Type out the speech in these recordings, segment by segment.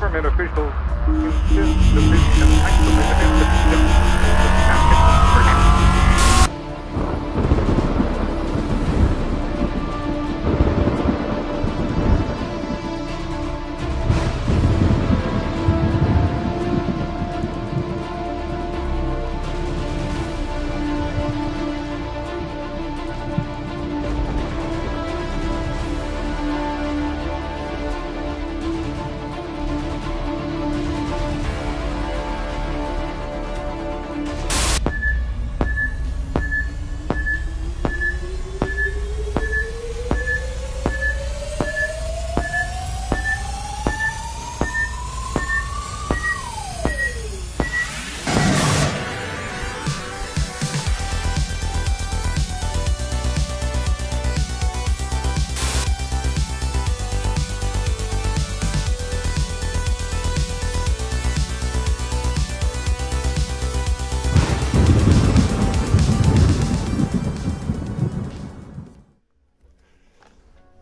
government officials insist that this is isolated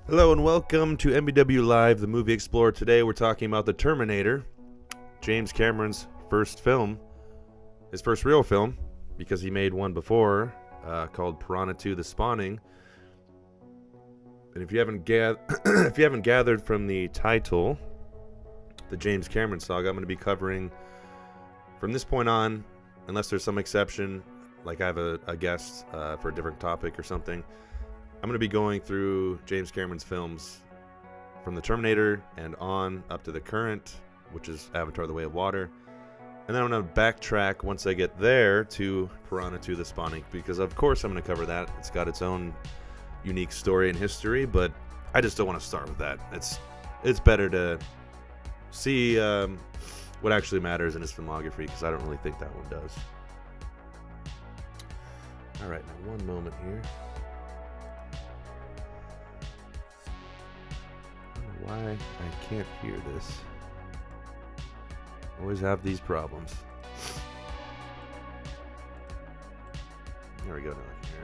Hello and welcome to MBW Live, the Movie Explorer. Today we're talking about The Terminator, James Cameron's first film, his first real film, because he made one before called Parody, The Spawning. And if you haven't gathered from the title, the James Cameron saga, I'm going to be covering from this point on, unless there's some exception, like I have a guest for a different topic or something. I'm going to be going through James Cameron's films from The Terminator and on up to the current, which is Avatar: The Way of Water. And then I'm going to backtrack once I get there to Parody, The Spawning, because of course I'm going to cover that. It's got its own unique story and history, but I just don't want to start with that. It's better to see what actually matters in his filmography, because I don't really think that one does. All right, now one moment here. Why I can't hear this. Always have these problems. There we go, now I can hear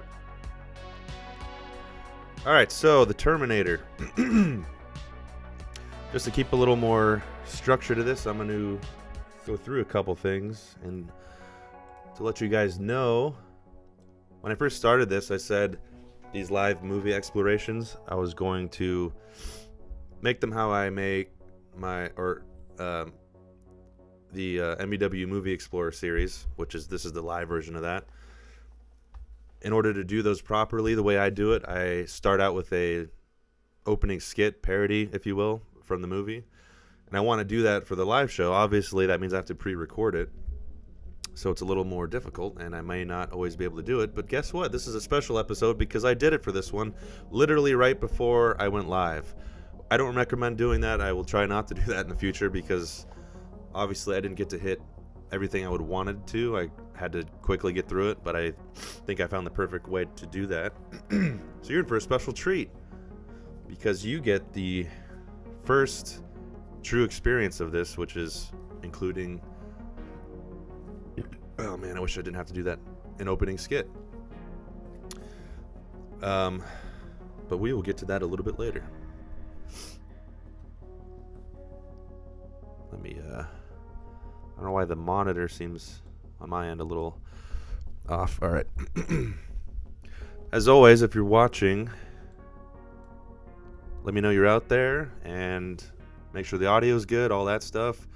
it. Alright, so The Terminator. Just to keep a little more structure to this, I'm going to go through a couple things. And to let you guys know, when I first started this, I said these live movie explorations, I was going to make them how I make my the MBW Movie Explorer series, this is the live version of that. In order to do those properly, the way I do it, I start out with a opening skit, parody, if you will, from the movie. And I want to do that for the live show. Obviously, that means I have to pre-record it. So it's a little more difficult, and I may not always be able to do it. But guess what? This is a special episode because I did it for this one literally right before I went live. I don't recommend doing that. I will try not to do that in the future because obviously I didn't get to hit everything I would wanted to. I had to quickly get through it, but I think I found the perfect way to do that. So you're in for a special treat because you get the first true experience of this, which is including, oh man, I wish I didn't have to do that, an opening skit. But we will get to that a little bit later. Let me, I don't know why the monitor seems on my end a little off. All right. As always, if you're watching, let me know you're out there and make sure the audio is good, all that stuff.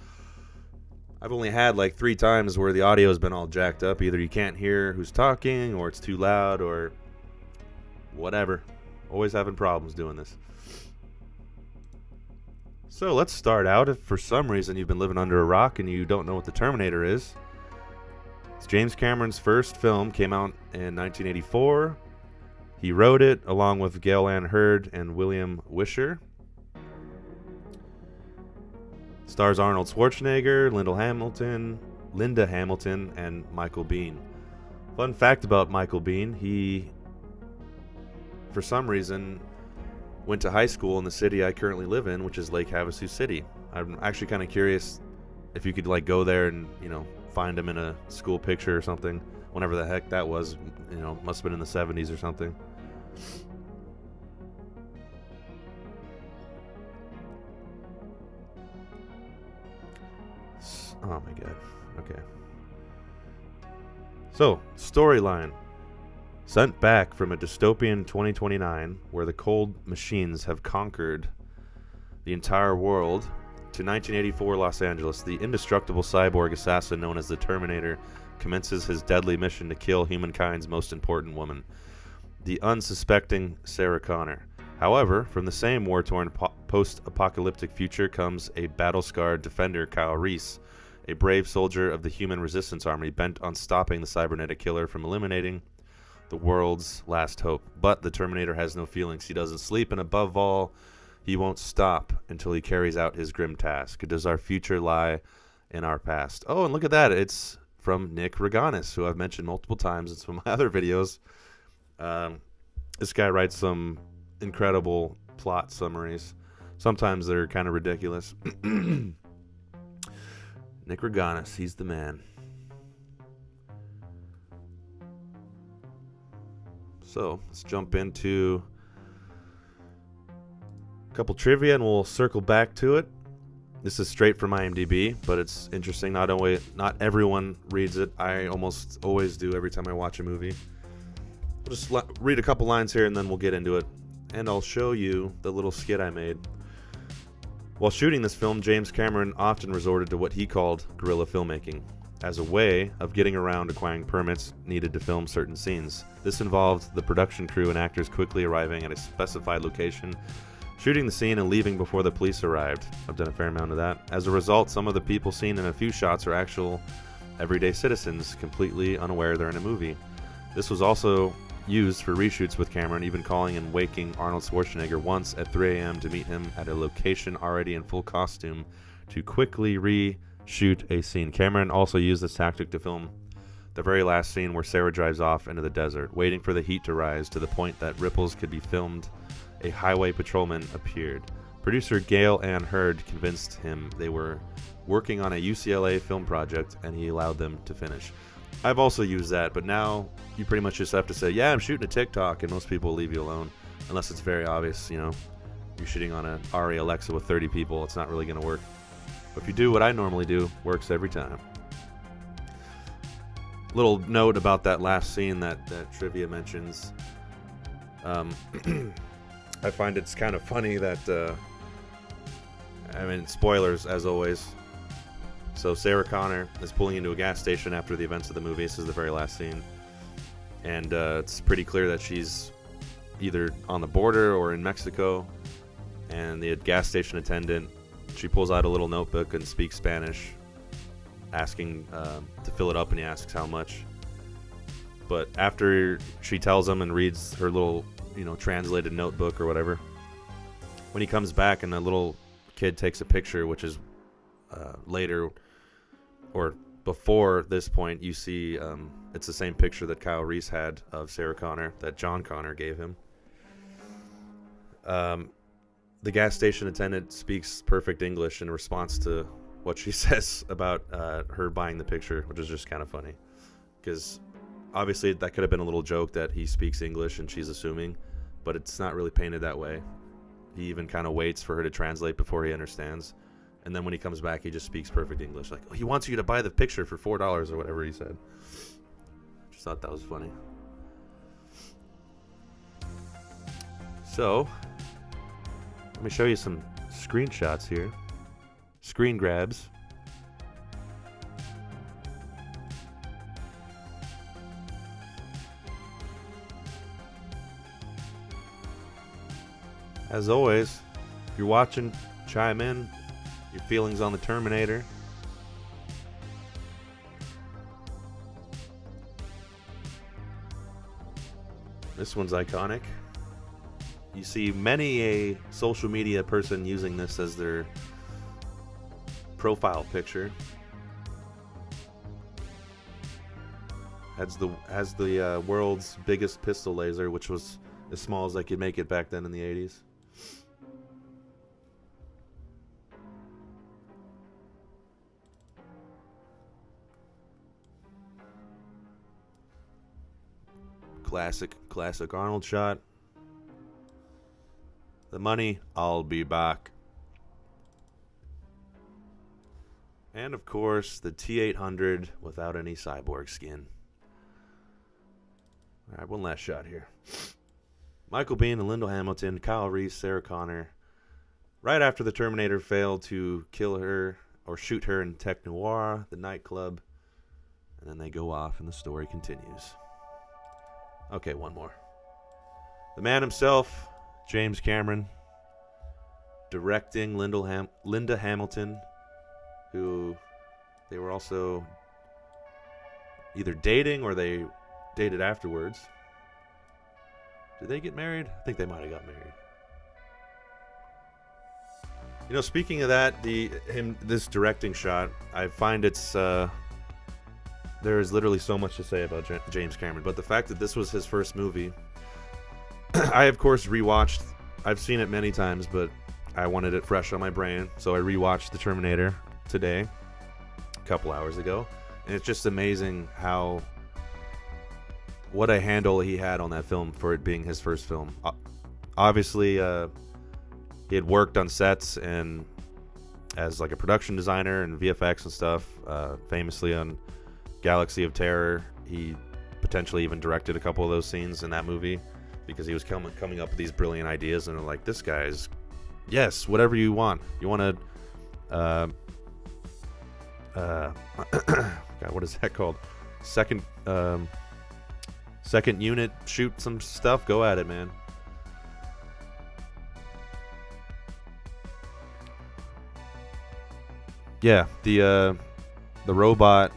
I've only had like 3 times where the audio has been all jacked up. Either you can't hear who's talking, or it's too loud, or whatever. Always having problems doing this. So let's start out. If for some reason you've been living under a rock and you don't know what The Terminator is, it's James Cameron's first film, came out in 1984. He wrote it along with Gail Ann Hurd and William Wisher. Stars Arnold Schwarzenegger, Linda Hamilton, and Michael Biehn. Fun fact about Michael Biehn, he, for some reason, went to high school in the city I currently live in, which is Lake Havasu City. I'm actually kind of curious if you could like go there and, find him in a school picture or something, whenever the heck that was, must have been in the 70s or something. Oh my god. Okay. So, storyline. Sent back from a dystopian 2029 where the cold machines have conquered the entire world to 1984 Los Angeles, the indestructible cyborg assassin known as the Terminator commences his deadly mission to kill humankind's most important woman, the unsuspecting Sarah Connor. However, from the same war-torn post-apocalyptic future comes a battle-scarred defender, Kyle Reese, a brave soldier of the Human Resistance Army bent on stopping the cybernetic killer from eliminating the world's last hope. But the Terminator has no feelings. He doesn't sleep, and above all, he won't stop until he carries out his grim task. Does our future lie in our past? Oh, and look at that. It's from Nick Reganis, who I've mentioned multiple times in some of my other videos. This guy writes some incredible plot summaries. Sometimes they're kind of ridiculous. Nick Reganis, he's the man. So let's jump into a couple trivia and we'll circle back to it. This is straight from IMDB, but it's interesting. Not everyone reads it. I almost always do every time I watch a movie. I'll just read a couple lines here and then we'll get into it. And I'll show you the little skit I made. While shooting this film, James Cameron often resorted to what he called guerrilla filmmaking as a way of getting around acquiring permits needed to film certain scenes. This involved the production crew and actors quickly arriving at a specified location, shooting the scene and leaving before the police arrived. I've done a fair amount of that. As a result, some of the people seen in a few shots are actual everyday citizens, completely unaware they're in a movie. This was also used for reshoots with Cameron, even calling and waking Arnold Schwarzenegger once at 3 a.m. to meet him at a location already in full costume to quickly reshoot a scene. Cameron also used this tactic to film the very last scene where Sarah drives off into the desert, waiting for the heat to rise to the point that ripples could be filmed. A highway patrolman appeared. Producer Gail Ann Hurd convinced him they were working on a UCLA film project and he allowed them to finish. I've also used that, but now you pretty much just have to say, yeah, I'm shooting a TikTok, and most people will leave you alone. Unless it's very obvious, you know, you're shooting on an Ari Alexa with 30 people, it's not really going to work. But if you do what I normally do, works every time. Little note about that last scene that trivia mentions. I find it's kind of funny that, I mean, spoilers as always. So Sarah Connor is pulling into a gas station after the events of the movie. This is the very last scene. And it's pretty clear that she's either on the border or in Mexico. And the gas station attendant, she pulls out a little notebook and speaks Spanish, asking to fill it up, and he asks how much. But after she tells him and reads her little, you know, translated notebook or whatever, when he comes back and the little kid takes a picture, which is later or before this point, you see it's the same picture that Kyle Reese had of Sarah Connor that John Connor gave him. The gas station attendant speaks perfect English in response to what she says about her buying the picture, which is just kind of funny. Because obviously that could have been a little joke that he speaks English and she's assuming, but it's not really painted that way. He even kind of waits for her to translate before he understands. And then when he comes back, he just speaks perfect English. Like, oh, he wants you to buy the picture for $4 or whatever he said. Just thought that was funny. So, let me show you some screenshots here. Screen grabs. As always, if you're watching, chime in. Your feelings on the Terminator. This one's iconic. You see many a social media person using this as their profile picture. Has the world's biggest pistol laser, which was as small as they could make it back then in the 80s. Classic Arnold shot. The money, I'll be back. And of course, the T-800 without any cyborg skin. All right, one last shot here. Michael Biehn and Lyndall Hamilton, Kyle Reese, Sarah Connor. Right after the Terminator failed to kill her or shoot her in Tech Noir, the nightclub. And then they go off and the story continues. Okay, one more. The man himself, James Cameron, directing Linda Hamilton, who they were also either dating or they dated afterwards. Did they get married? I think they might have got married. You know, speaking of that, this directing shot, I find it's there is literally so much to say about James Cameron, but the fact that this was his first movie, I of course rewatched. I've seen it many times, but I wanted it fresh on my brain, so I rewatched The Terminator today, a couple hours ago, and it's just amazing what a handle he had on that film for it being his first film. Obviously, he had worked on sets and as like a production designer and VFX and stuff, famously on Galaxy of Terror. He potentially even directed a couple of those scenes in that movie because he was coming up with these brilliant ideas, and they're like, this guy's, yes, whatever you want. You want to, God, what is that called? Second unit, shoot some stuff, go at it, man. Yeah, the robot.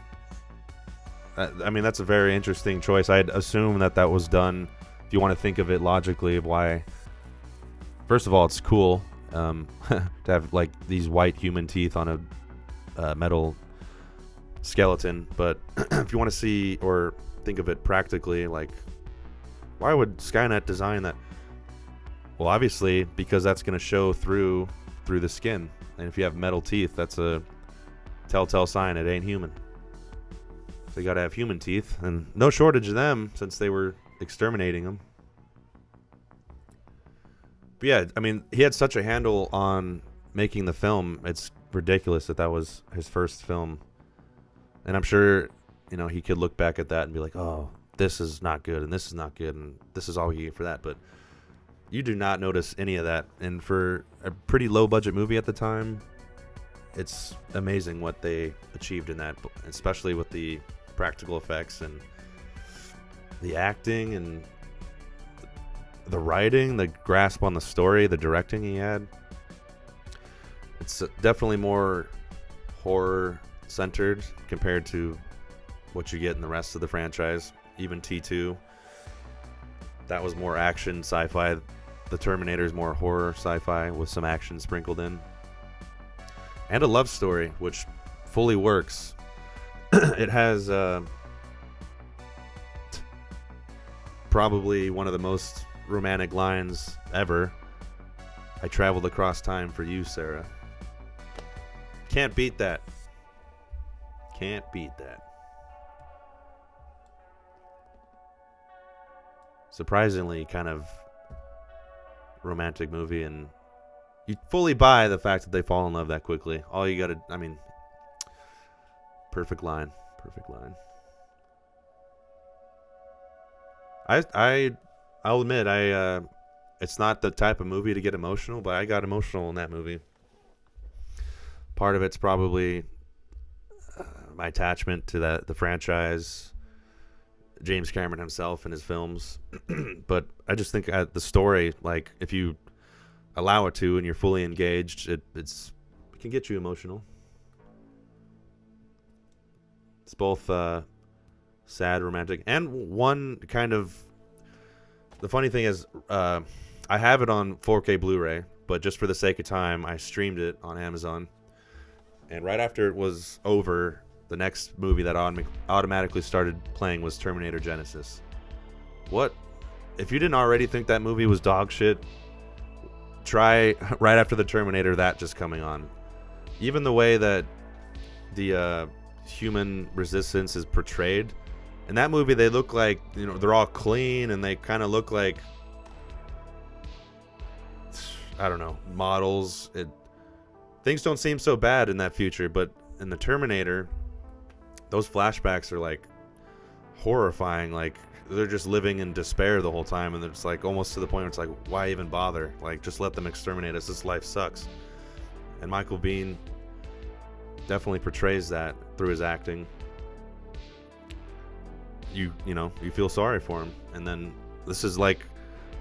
I mean, that's a very interesting choice. I'd assume that was done, if you want to think of it logically, of why. First of all, it's cool to have like these white human teeth on a metal skeleton. But if you want to see or think of it practically, like, why would Skynet design that? Well, obviously, because that's going to show through the skin. And if you have metal teeth, that's a telltale sign it ain't human. So you got to have human teeth, and no shortage of them since they were exterminating them. But yeah, I mean, he had such a handle on making the film. It's ridiculous that was his first film. And I'm sure, you know, he could look back at that and be like, oh, this is not good, and this is not good, and this is all we get for that. But you do not notice any of that. And for a pretty low-budget movie at the time, it's amazing what they achieved in that, especially with the practical effects and the acting and the writing, the grasp on the story, the directing he had. It's definitely more horror-centered compared to what you get in the rest of the franchise. Even T2, that was more action, sci-fi. The Terminator is more horror, sci-fi with some action sprinkled in. And a love story, which fully works. It has probably one of the most romantic lines ever. I traveled across time for you, Sarah. Can't beat that. Can't beat that. Surprisingly kind of romantic movie, and you fully buy the fact that they fall in love that quickly. All you gotta, I mean, perfect line. Perfect line. I'll admit, it's not the type of movie to get emotional, but I got emotional in that movie. Part of it's probably my attachment to the franchise, James Cameron himself and his films. But I just think the story, like, if you allow it to and you're fully engaged, it can get you emotional. It's both sad, romantic, and one kind of. The funny thing is, I have it on 4K Blu-ray, but just for the sake of time, I streamed it on Amazon. And right after it was over, the next movie that automatically started playing was Terminator Genisys. What? If you didn't already think that movie was dog shit, try right after the Terminator that just coming on. Even the way that the human resistance is portrayed in that movie, they look like, you know, they're all clean and they kind of look like, I don't know, models. Things don't seem so bad in that future, but in the Terminator, those flashbacks are like horrifying. Like they're just living in despair the whole time, and it's like almost to the point where it's like, why even bother? Like just let them exterminate us. This life sucks. And Michael Biehn definitely portrays that through his acting. You feel sorry for him, and then this is like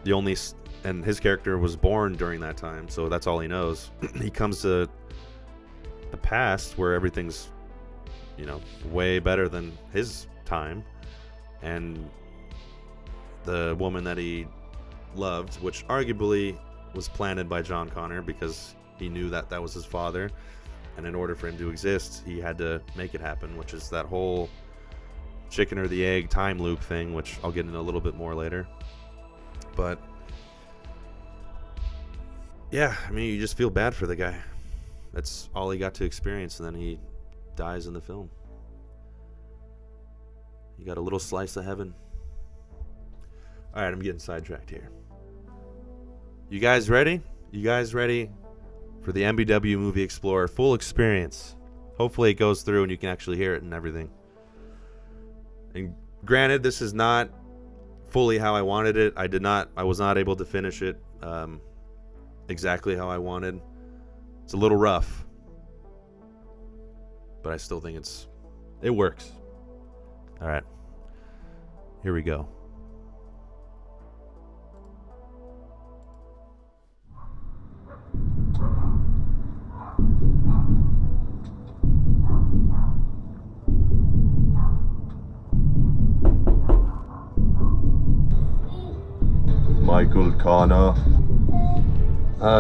the only, and his character was born during that time, so that's all he knows. He comes to the past where everything's, way better than his time, and the woman that he loved, which arguably was planted by John Connor because he knew that that was his father, and in order for him to exist, he had to make it happen, which is that whole chicken or the egg time loop thing, which I'll get into a little bit more later. But yeah, I mean, you just feel bad for the guy. That's all he got to experience, and then he dies in the film. You got a little slice of heaven. All right, I'm getting sidetracked here. You guys ready? You guys ready for the MBW Movie Explorer full experience? Hopefully it goes through and you can actually hear it and everything. And granted, this is not fully how I wanted it. I was not able to finish it exactly how I wanted. It's a little rough, but I still think it works. All right, here we go. Michael Connor.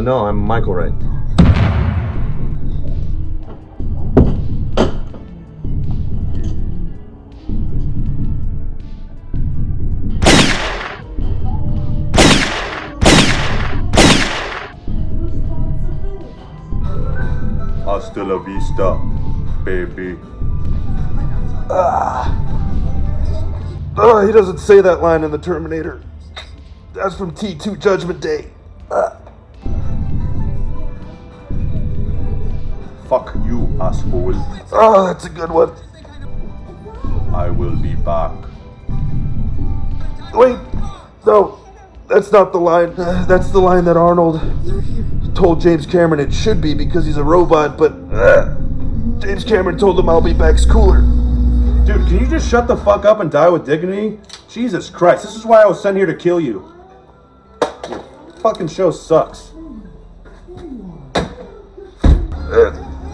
No, I'm Michael Wright. Hasta la vista, baby. He doesn't say that line in the Terminator. That's from T2 Judgment Day. Fuck you, asshole. Oh, that's a good one. I will be back. Wait, no, that's not the line. That's the line that Arnold told James Cameron it should be because he's a robot, but James Cameron told him I'll be back's cooler. Dude, can you just shut the fuck up and die with dignity? Jesus Christ, this is why I was sent here to kill you. Your fucking show sucks.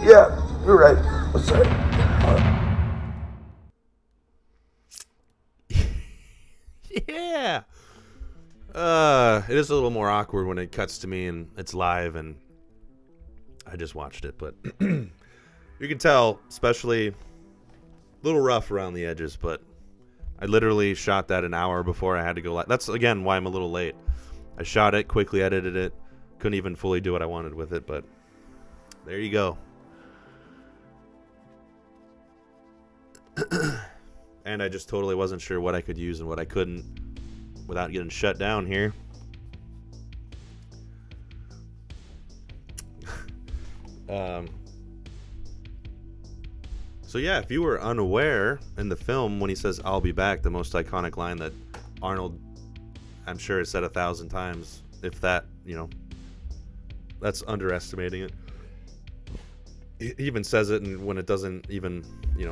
Yeah, you're right. I'm sorry. Yeah. It is a little more awkward when it cuts to me and it's live and I just watched it, but you can tell, especially a little rough around the edges, but I literally shot that an hour before I had to go live. That's, again, why I'm a little late. I shot it, quickly edited it, couldn't even fully do what I wanted with it, but there you go. And I just totally wasn't sure what I could use and what I couldn't without getting shut down here. So yeah, if you were unaware, in the film when he says "I'll be back," the most iconic line that Arnold, I'm sure, has said 1,000 times, if that, that's underestimating it. He even says it, and when it doesn't even,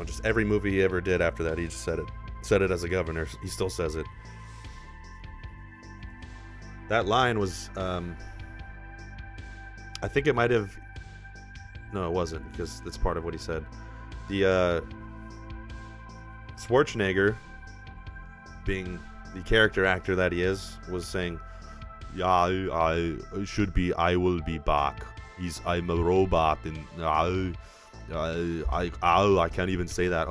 just every movie he ever did after that, he just said it as a governor. He still says it. That line was, I think it might have, no, it wasn't, because that's part of what he said. The Schwarzenegger, being the character actor that he is, was saying, "Yeah, I will be back. I'm a robot, and I can't even say that."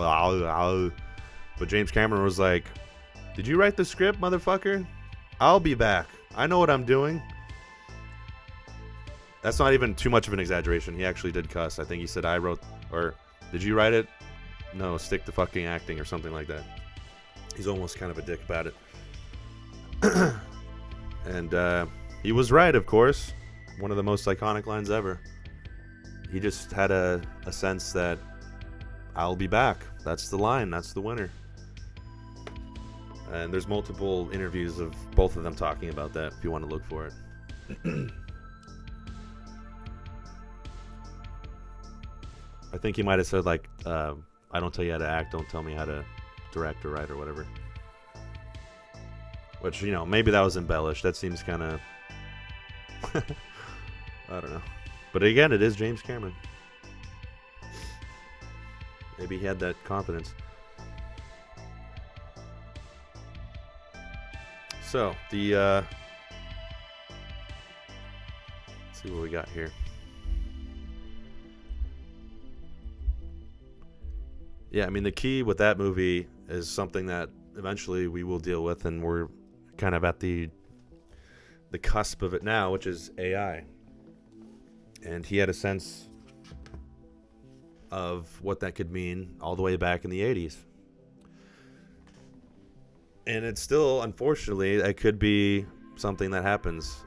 But James Cameron was like, "Did you write the script, motherfucker? I'll be back. I know what I'm doing." That's not even too much of an exaggeration. He actually did cuss. I think he said, "I wrote," or "Did you write it? No, stick to fucking acting," or something like that. He's almost kind of a dick about it. And he was right, of course. One of the most iconic lines ever. He just had a sense that I'll be back. That's the line. That's the winner. And there's multiple interviews of both of them talking about that if you want to look for it. I think he might have said, like, I don't tell you how to act, don't tell me how to direct or write or whatever. Which, you know, maybe that was embellished. That seems kind of... I don't know. But again, it is James Cameron. Maybe he had that confidence. So, the... let's see what we got here. Yeah, I mean, the key with that movie is something that eventually we will deal with, and we're kind of at the cusp of it now, which is AI. And he had a sense of what that could mean all the way back in the 80s. And it's still, unfortunately, it could be something that happens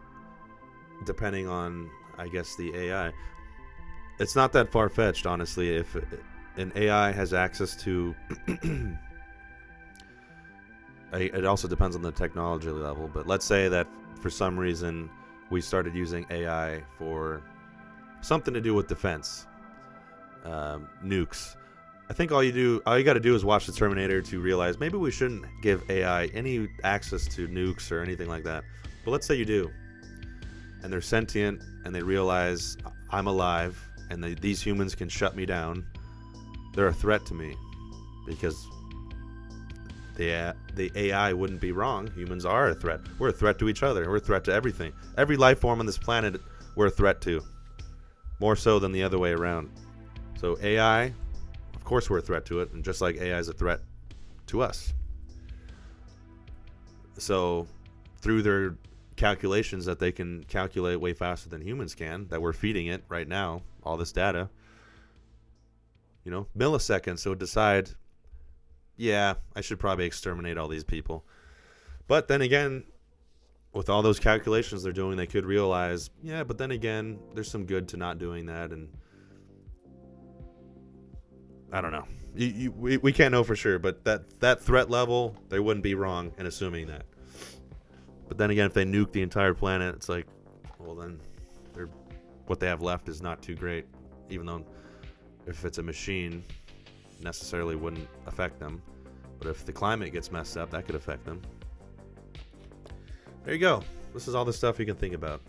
depending on, I guess, the AI. It's not that far-fetched, honestly, if an AI has access to... It also depends on the technology level, but let's say that for some reason we started using AI for something to do with defense, nukes. I think all you got to do is watch The Terminator to realize maybe we shouldn't give AI any access to nukes or anything like that. But let's say you do, and they're sentient, and they realize I'm alive, and these humans can shut me down. They're a threat to me, because the AI wouldn't be wrong. Humans are a threat. We're a threat to each other. We're a threat to everything. Every life form on this planet, we're a threat to. More so than the other way around. So AI, of course we're a threat to it, and just like AI is a threat to us. So through their calculations that they can calculate way faster than humans can, that we're feeding it right now, all this data, you know, milliseconds, so decide, yeah, I should probably exterminate all these people. But then again, with all those calculations they're doing, they could realize, yeah, but then again, there's some good to not doing that, and I don't know. We can't know for sure, but that threat level, they wouldn't be wrong in assuming that. But then again, if they nuke the entire planet, it's like, well, then what they have left is not too great, even though if it's a machine, necessarily wouldn't affect them. But if the climate gets messed up, that could affect them. There you go. This is all the stuff you can think about.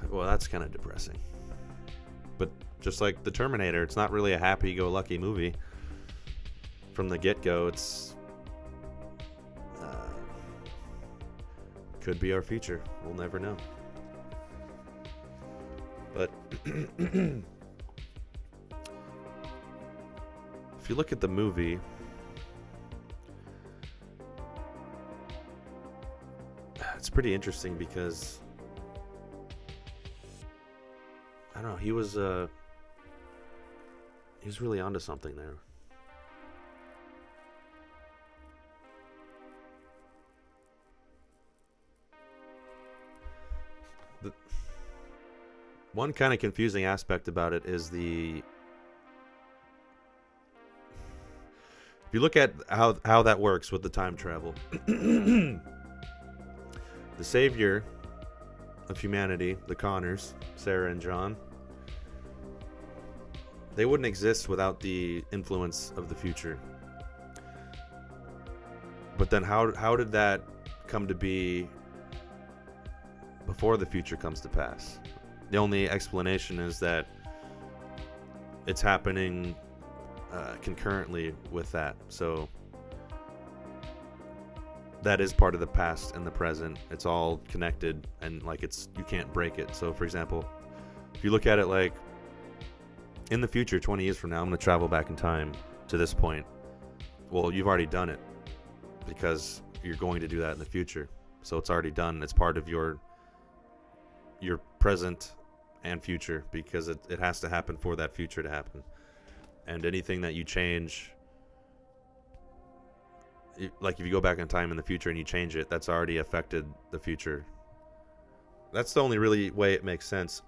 Well, that's kind of depressing. But just like The Terminator, it's not really a happy-go-lucky movie. From the get-go, it's... could be our future. We'll never know. But... if you look at the movie... it's pretty interesting because... I don't know, he was really onto something there. The one kind of confusing aspect about it is if you look at how that works with the time travel. The savior of humanity, the Connors, Sarah and John, they wouldn't exist without the influence of the future. But then how did that come to be before the future comes to pass? The only explanation is that it's happening concurrently with that. So that is part of the past and the present. It's all connected, and like you can't break it. So for example, if you look at it like in the future, 20 years from now, I'm going to travel back in time to this point. Well, you've already done it because you're going to do that in the future. So it's already done. It's part of your present and future because it has to happen for that future to happen. And anything that you change, like if you go back in time in the future and you change it, that's already affected the future. That's the only really way it makes sense.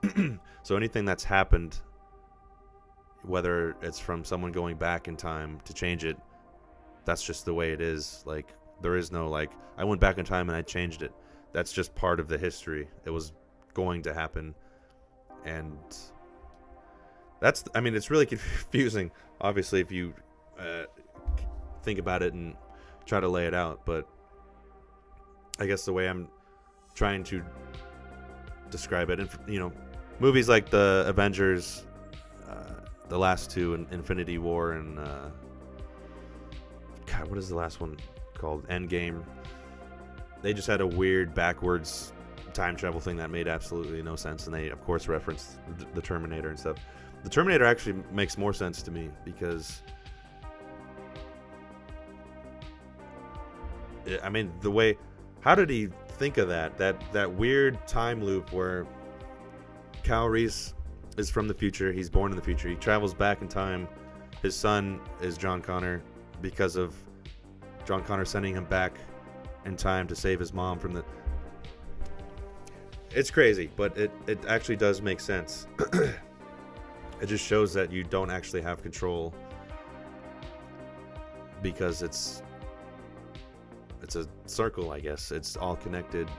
So anything that's happened, whether it's from someone going back in time to change it, that's just the way it is. Like, there is no, like, I went back in time and I changed it. That's just part of the history. It was going to happen. And that's, I mean, it's really confusing, obviously, if you think about it and try to lay it out. But I guess the way I'm trying to describe it, and you know, movies like the Avengers, the last two, Infinity War, and God, what is the last one called? Endgame. They just had a weird backwards time travel thing that made absolutely no sense, and they of course referenced the Terminator and stuff. The Terminator actually makes more sense to me, because I mean, the way, how did he think of that weird time loop where Kyle Reese is from the future, he's born in the future, he travels back in time, his son is John Connor because of John Connor sending him back in time to save his mom from the... It's crazy, but it actually does make sense. It just shows that you don't actually have control, because it's a circle, I guess. It's all connected,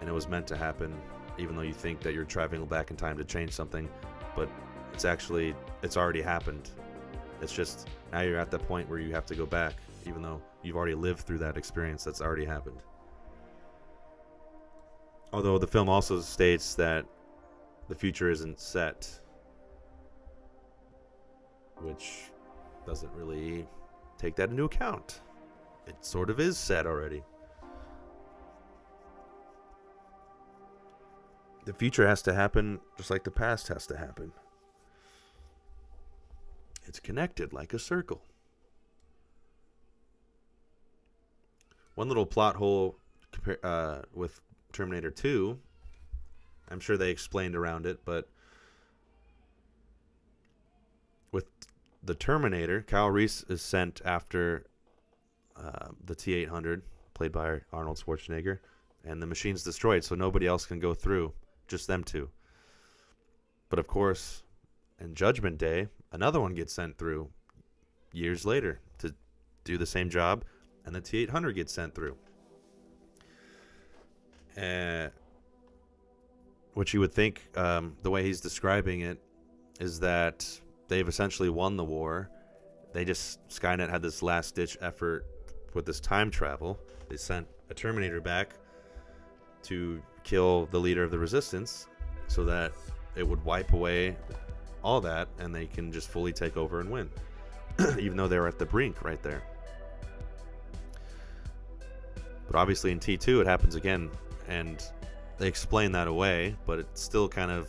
and it was meant to happen, even though you think that you're traveling back in time to change something, but it's already happened. It's just now you're at the point where you have to go back, even though you've already lived through that experience that's already happened. Although the film also states that the future isn't set, which doesn't really take that into account. It sort of is set already. The future has to happen just like the past has to happen. It's connected like a circle. One little plot hole with Terminator 2, I'm sure they explained around it, but with the Terminator, Kyle Reese is sent after the T-800, played by Arnold Schwarzenegger, and the machine's destroyed, so nobody else can go through, just them two. But of course, in Judgment Day, another one gets sent through years later to do the same job, and the T-800 gets sent through. Which you would think, the way he's describing it, is that they've essentially won the war. Skynet had this last-ditch effort with this time travel. They sent a Terminator back to kill the leader of the Resistance so that it would wipe away all that, and they can just fully take over and win. Even though they were at the brink right there. But obviously in T2 it happens again, and they explain that away, but it's still kind of,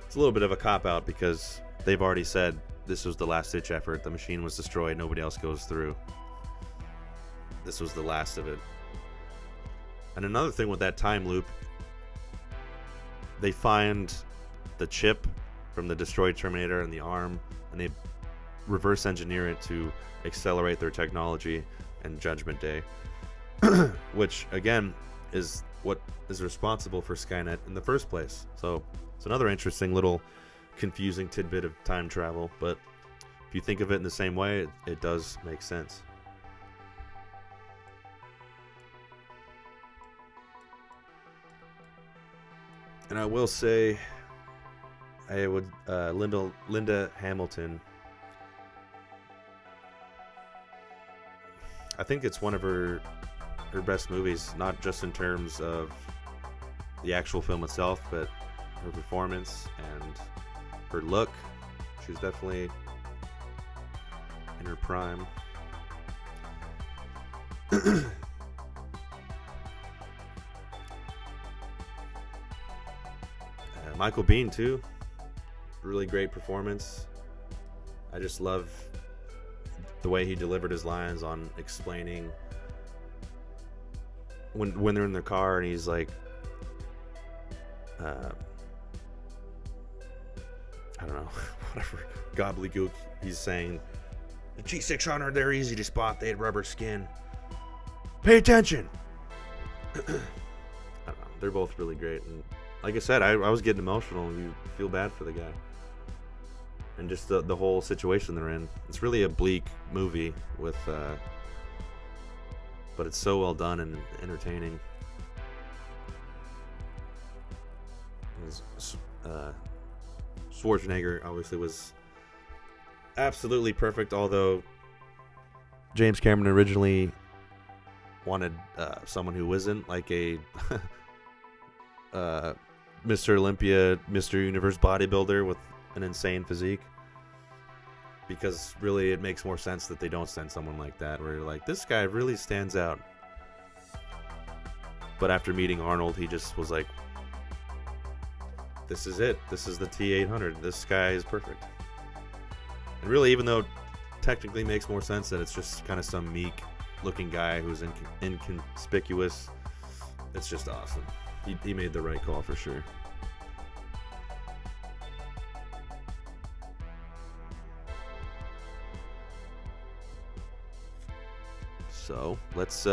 it's a little bit of a cop-out, because they've already said this was the last-ditch effort. The machine was destroyed. Nobody else goes through. This was the last of it. And another thing with that time loop, they find the chip from the destroyed Terminator and the arm, and they reverse engineer it to accelerate their technology in Judgment Day. Which, again, is what is responsible for Skynet in the first place. So it's another interesting little confusing tidbit of time travel, but if you think of it in the same way, it does make sense. And I will say, Linda Hamilton, I think it's one of her best movies, not just in terms of the actual film itself, but her performance and her look. She's definitely in her prime. Michael Biehn too, really great performance. I just love the way he delivered his lines on explaining when they're in their car and he's like, I don't know, whatever gobbledygook he's saying. The G600, they're easy to spot. They had rubber skin. Pay attention. I don't know. they're both really great. And like I said, I was getting emotional. You feel bad for the guy. And just the whole situation they're in. It's really a bleak movie with, but it's so well done and entertaining. Schwarzenegger obviously was absolutely perfect, although James Cameron originally wanted someone who wasn't like a Mr. Olympia, Mr. Universe bodybuilder with an insane physique, because really it makes more sense that they don't send someone like that, where you're like, this guy really stands out. But after meeting Arnold, he just was like, this is it. This is the T-800. This guy is perfect. And really, even though it technically makes more sense that it's just kind of some meek looking guy who's inconspicuous, it's just awesome. He made the right call for sure. So let's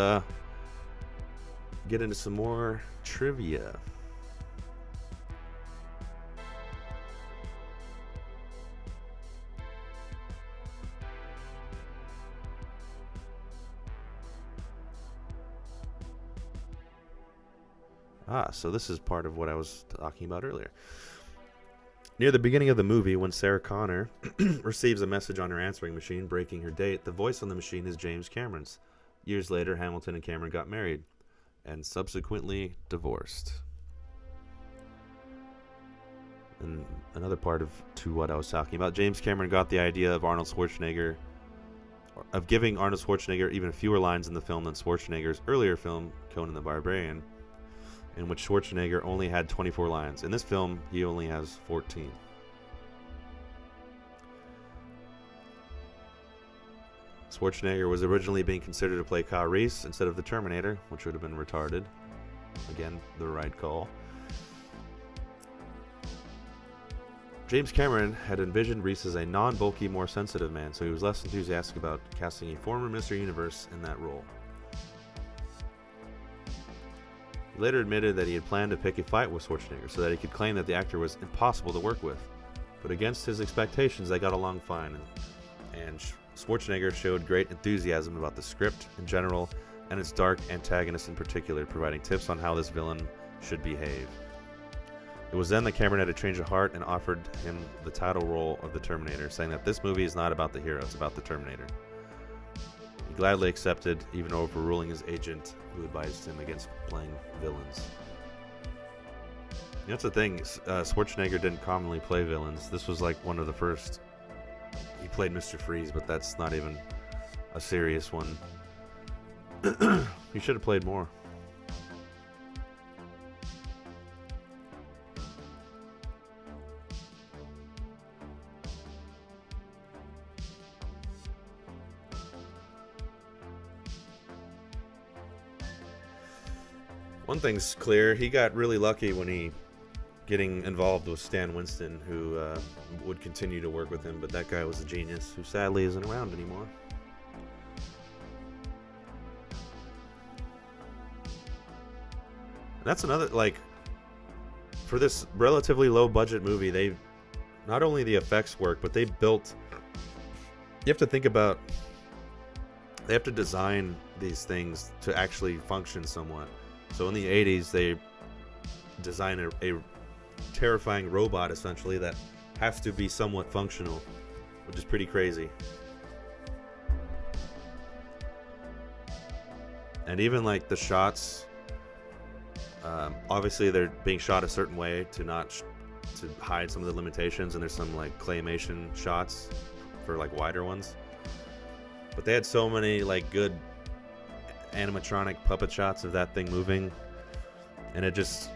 get into some more trivia. So this is part of what I was talking about earlier. Near the beginning of the movie, when Sarah Connor receives a message on her answering machine breaking her date, the voice on the machine is James Cameron's. Years later, Hamilton and Cameron got married and subsequently divorced. And another part to what I was talking about, James Cameron got the idea of giving Arnold Schwarzenegger even fewer lines in the film than Schwarzenegger's earlier film, Conan the Barbarian, in which Schwarzenegger only had 24 lines. In this film, he only has 14. Schwarzenegger was originally being considered to play Kyle Reese instead of the Terminator, which would have been retarded. Again, the right call. James Cameron had envisioned Reese as a non-bulky, more sensitive man, so he was less enthusiastic about casting a former Mr. Universe in that role. He later admitted that he had planned to pick a fight with Schwarzenegger so that he could claim that the actor was impossible to work with. But against his expectations, they got along fine, and Schwarzenegger showed great enthusiasm about the script in general and its dark antagonist in particular, providing tips on how this villain should behave. It was then that Cameron had a change of heart and offered him the title role of the Terminator, saying that this movie is not about the hero, it's about the Terminator. He gladly accepted, even overruling his agent, who advised him against playing villains. That's the thing, Schwarzenegger didn't commonly play villains. This was like one of the first. He played Mr. Freeze, but that's not even a serious one. He should have played more. One thing's clear, he got really lucky when he getting involved with Stan Winston, who would continue to work with him, but that guy was a genius who sadly isn't around anymore. And that's another, like, for this relatively low budget movie, they not only the effects work, but they built, you have to think about, they have to design these things to actually function somewhat. So in the 80s, they designed a terrifying robot, essentially, that has to be somewhat functional, which is pretty crazy. And even like the shots, obviously they're being shot a certain way to to hide some of the limitations, and there's some like claymation shots for like wider ones. But they had so many like good animatronic puppet shots of that thing moving, and it's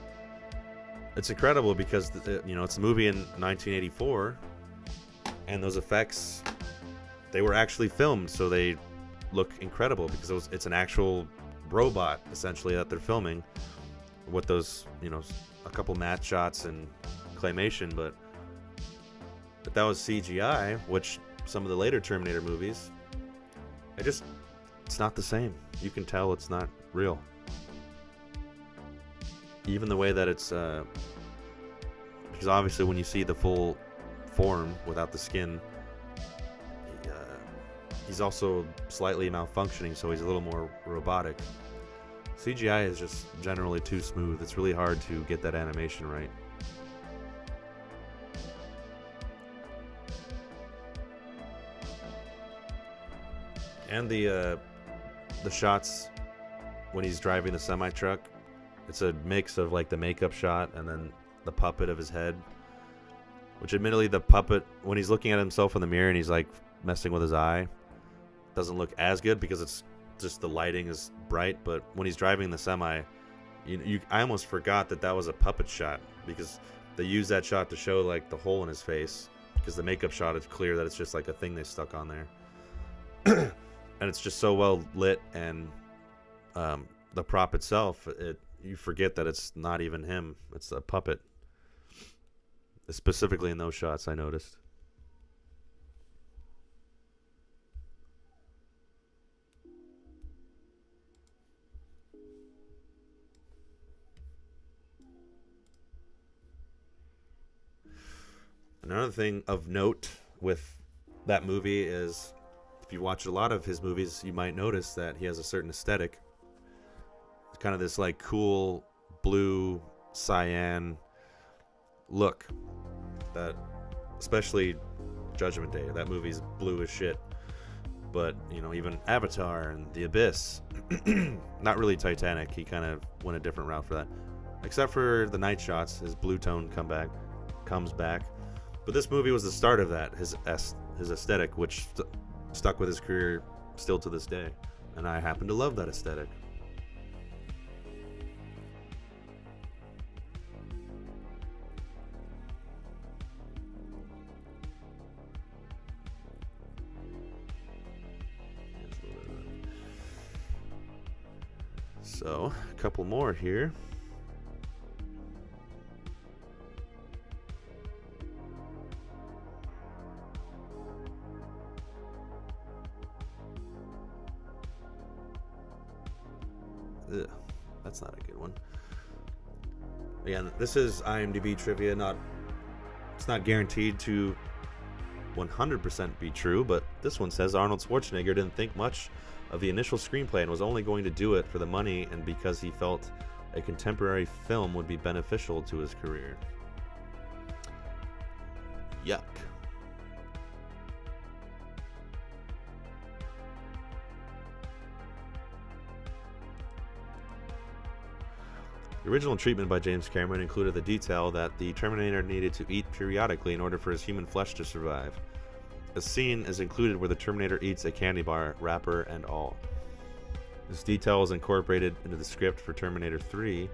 incredible because it's a movie in 1984, and those effects, they were actually filmed, so they look incredible because it's an actual robot essentially that they're filming with those, a couple matte shots and claymation, but that was CGI, which some of the later Terminator movies, it's not the same. You can tell it's not real. even the way that it's because obviously when you see the full form without the skin, he's also slightly malfunctioning, so he's a little more robotic. CGI is just generally too smooth. It's really hard to get that animation right. And the shots when he's driving the semi-truck, it's a mix of like the makeup shot and then the puppet of his head. Which admittedly, the puppet, when he's looking at himself in the mirror and he's like messing with his eye, doesn't look as good because it's just the lighting is bright. But when he's driving the semi, I almost forgot that was a puppet shot, because they use that shot to show like the hole in his face, because the makeup shot is clear that it's just like a thing they stuck on there. And it's just so well lit, and the prop itself, you forget that it's not even him, it's a puppet. Specifically in those shots, I noticed. Another thing of note with that movie is, if you watch a lot of his movies, you might notice that he has a certain aesthetic. It's kind of this like cool blue cyan look that, especially Judgment Day, that movie's blue as shit. But even Avatar and The Abyss, not really Titanic, he kind of went a different route for that, except for the night shots. His blue tone comes back. But this movie was the start of that, his aesthetic, which stuck with his career still to this day, and I happen to love that aesthetic. So, a couple more here. Ugh, that's not a good one. Again, this is IMDb trivia. It's not guaranteed to 100% be true, but this one says Arnold Schwarzenegger didn't think much of the initial screenplay and was only going to do it for the money and because he felt a contemporary film would be beneficial to his career. Yuck. The original treatment by James Cameron included the detail that the Terminator needed to eat periodically in order for his human flesh to survive. A scene is included where the Terminator eats a candy bar, wrapper and all. This detail is incorporated into the script for Terminator 3,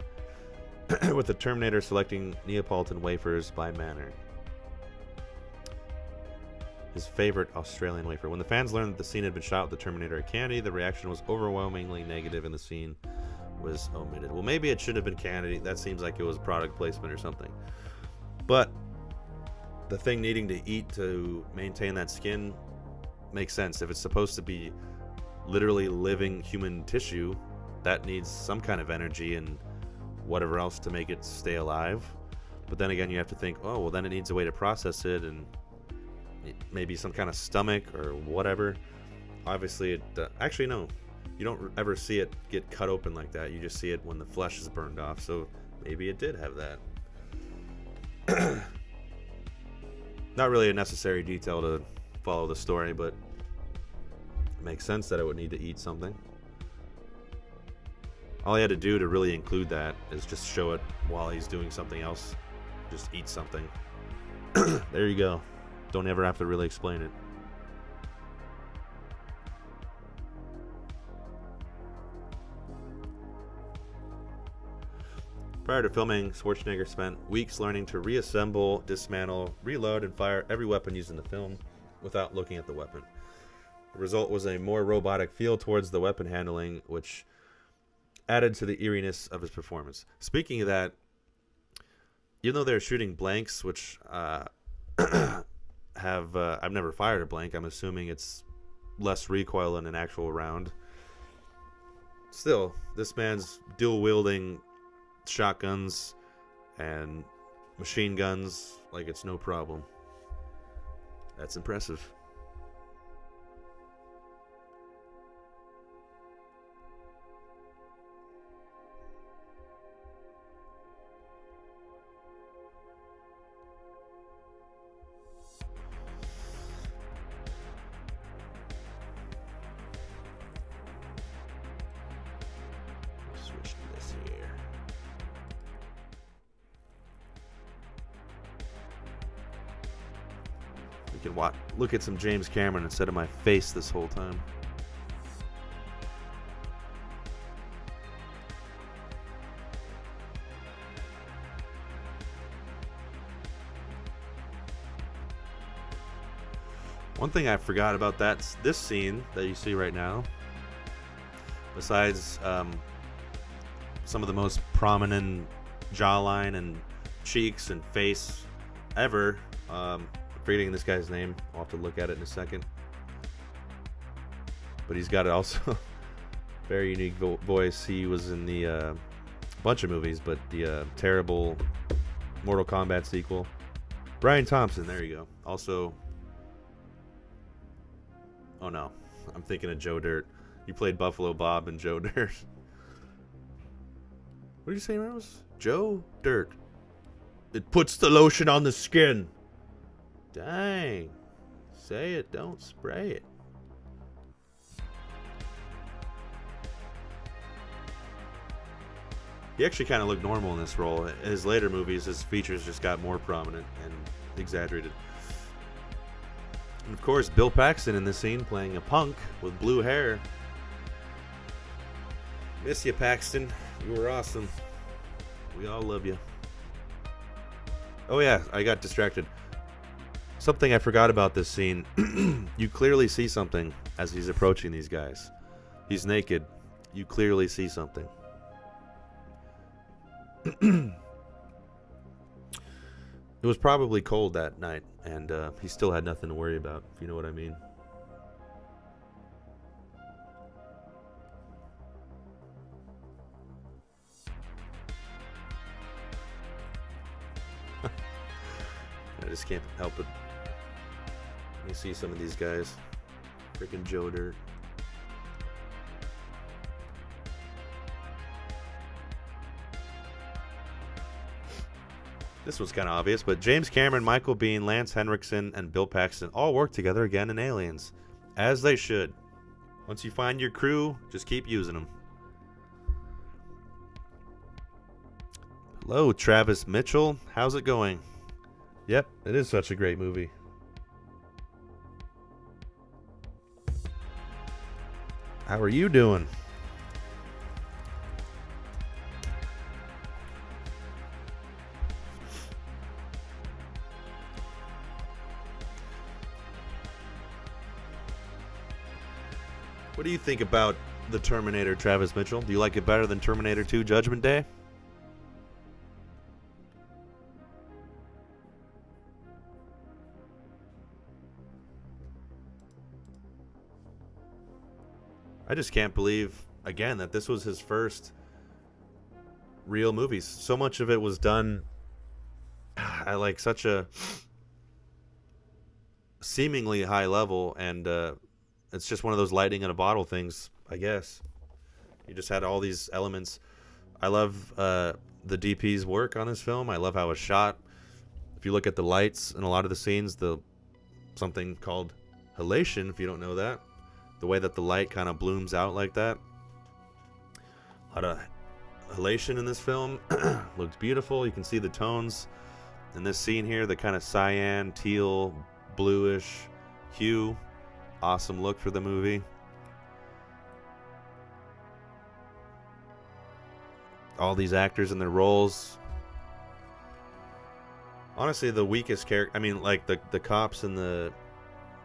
with the Terminator selecting Neapolitan wafers by manner. His favorite Australian wafer. When the fans learned that the scene had been shot with the Terminator candy, the reaction was overwhelmingly negative and the scene was omitted. Well, maybe it should have been candy. That seems like it was product placement or something. But the thing needing to eat to maintain that skin makes sense. If it's supposed to be literally living human tissue, that needs some kind of energy and whatever else to make it stay alive. But then again, you have to think, oh, well, then it needs a way to process it and maybe some kind of stomach or whatever. Obviously, it actually, no. You don't ever see it get cut open like that. You just see it when the flesh is burned off. So maybe it did have that. Not really a necessary detail to follow the story, but it makes sense that it would need to eat something. All he had to do to really include that is just show it while he's doing something else. Just eat something. There you go. Don't ever have to really explain it. Prior to filming, Schwarzenegger spent weeks learning to reassemble, dismantle, reload, and fire every weapon used in the film without looking at the weapon. The result was a more robotic feel towards the weapon handling, which added to the eeriness of his performance. Speaking of that, even though they're shooting blanks, which I've never fired a blank, I'm assuming it's less recoil than an actual round. Still, this man's dual-wielding shotguns and machine guns like it's no problem. That's impressive. Switch to this here. We can look at some James Cameron instead of my face this whole time. One thing I forgot about this scene that you see right now, besides some of the most prominent jawline and cheeks and face ever, forgetting this guy's name. I'll have to look at it in a second. But he's got also very unique voice. He was in the bunch of movies, but the terrible Mortal Kombat sequel. Brian Thompson, there you go. Also, oh no, I'm thinking of Joe Dirt. You played Buffalo Bob and Joe Dirt. What did you say, Rose? Joe Dirt. It puts the lotion on the skin. Dang. Say it, don't spray it. He actually kind of looked normal in this role. In his later movies, his features just got more prominent and exaggerated. And of course, Bill Paxton in this scene playing a punk with blue hair. Miss you, Paxton. You were awesome. We all love you. Oh yeah, I got distracted. Something I forgot about this scene. You clearly see something as he's approaching these guys. He's naked. You clearly see something. It was probably cold that night, and he still had nothing to worry about, if you know what I mean. I just can't help it. You see some of these guys. Freaking Joe Dirt. This was kind of obvious, but James Cameron, Michael Biehn, Lance Henriksen, and Bill Paxton all work together again in Aliens. As they should. Once you find your crew, just keep using them. Hello, Travis Mitchell. How's it going? Yep, it is such a great movie. How are you doing? What do you think about The Terminator, Travis Mitchell? Do you like it better than Terminator 2 Judgment Day? I just can't believe, again, that this was his first real movie. So much of it was done at like such a seemingly high level, and it's just one of those lightning in a bottle things, I guess. You just had all these elements. I love the DP's work on this film. I love how it's shot. If you look at the lights in a lot of the scenes, something called halation, if you don't know that. The way that the light kind of blooms out like that. A lot of halation in this film. Looked beautiful. You can see the tones in this scene here. The kind of cyan, teal, bluish hue. Awesome look for the movie. All these actors in their roles. Honestly, the weakest character... I mean, like, the cops in the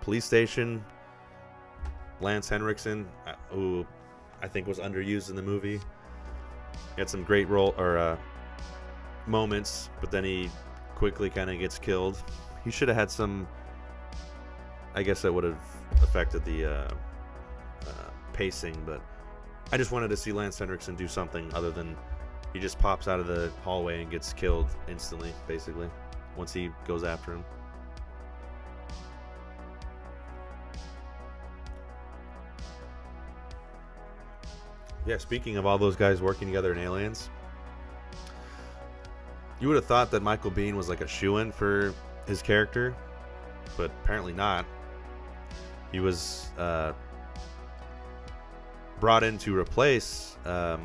police station... Lance Henriksen, who I think was underused in the movie. He had some great moments, but then he quickly kind of gets killed. He should have had some... I guess that would have affected the pacing, but I just wanted to see Lance Henriksen do something other than he just pops out of the hallway and gets killed instantly, basically, once he goes after him. Yeah, speaking of all those guys working together in Aliens, you would have thought that Michael Biehn was like a shoo-in for his character, but apparently not. He was brought in to replace God,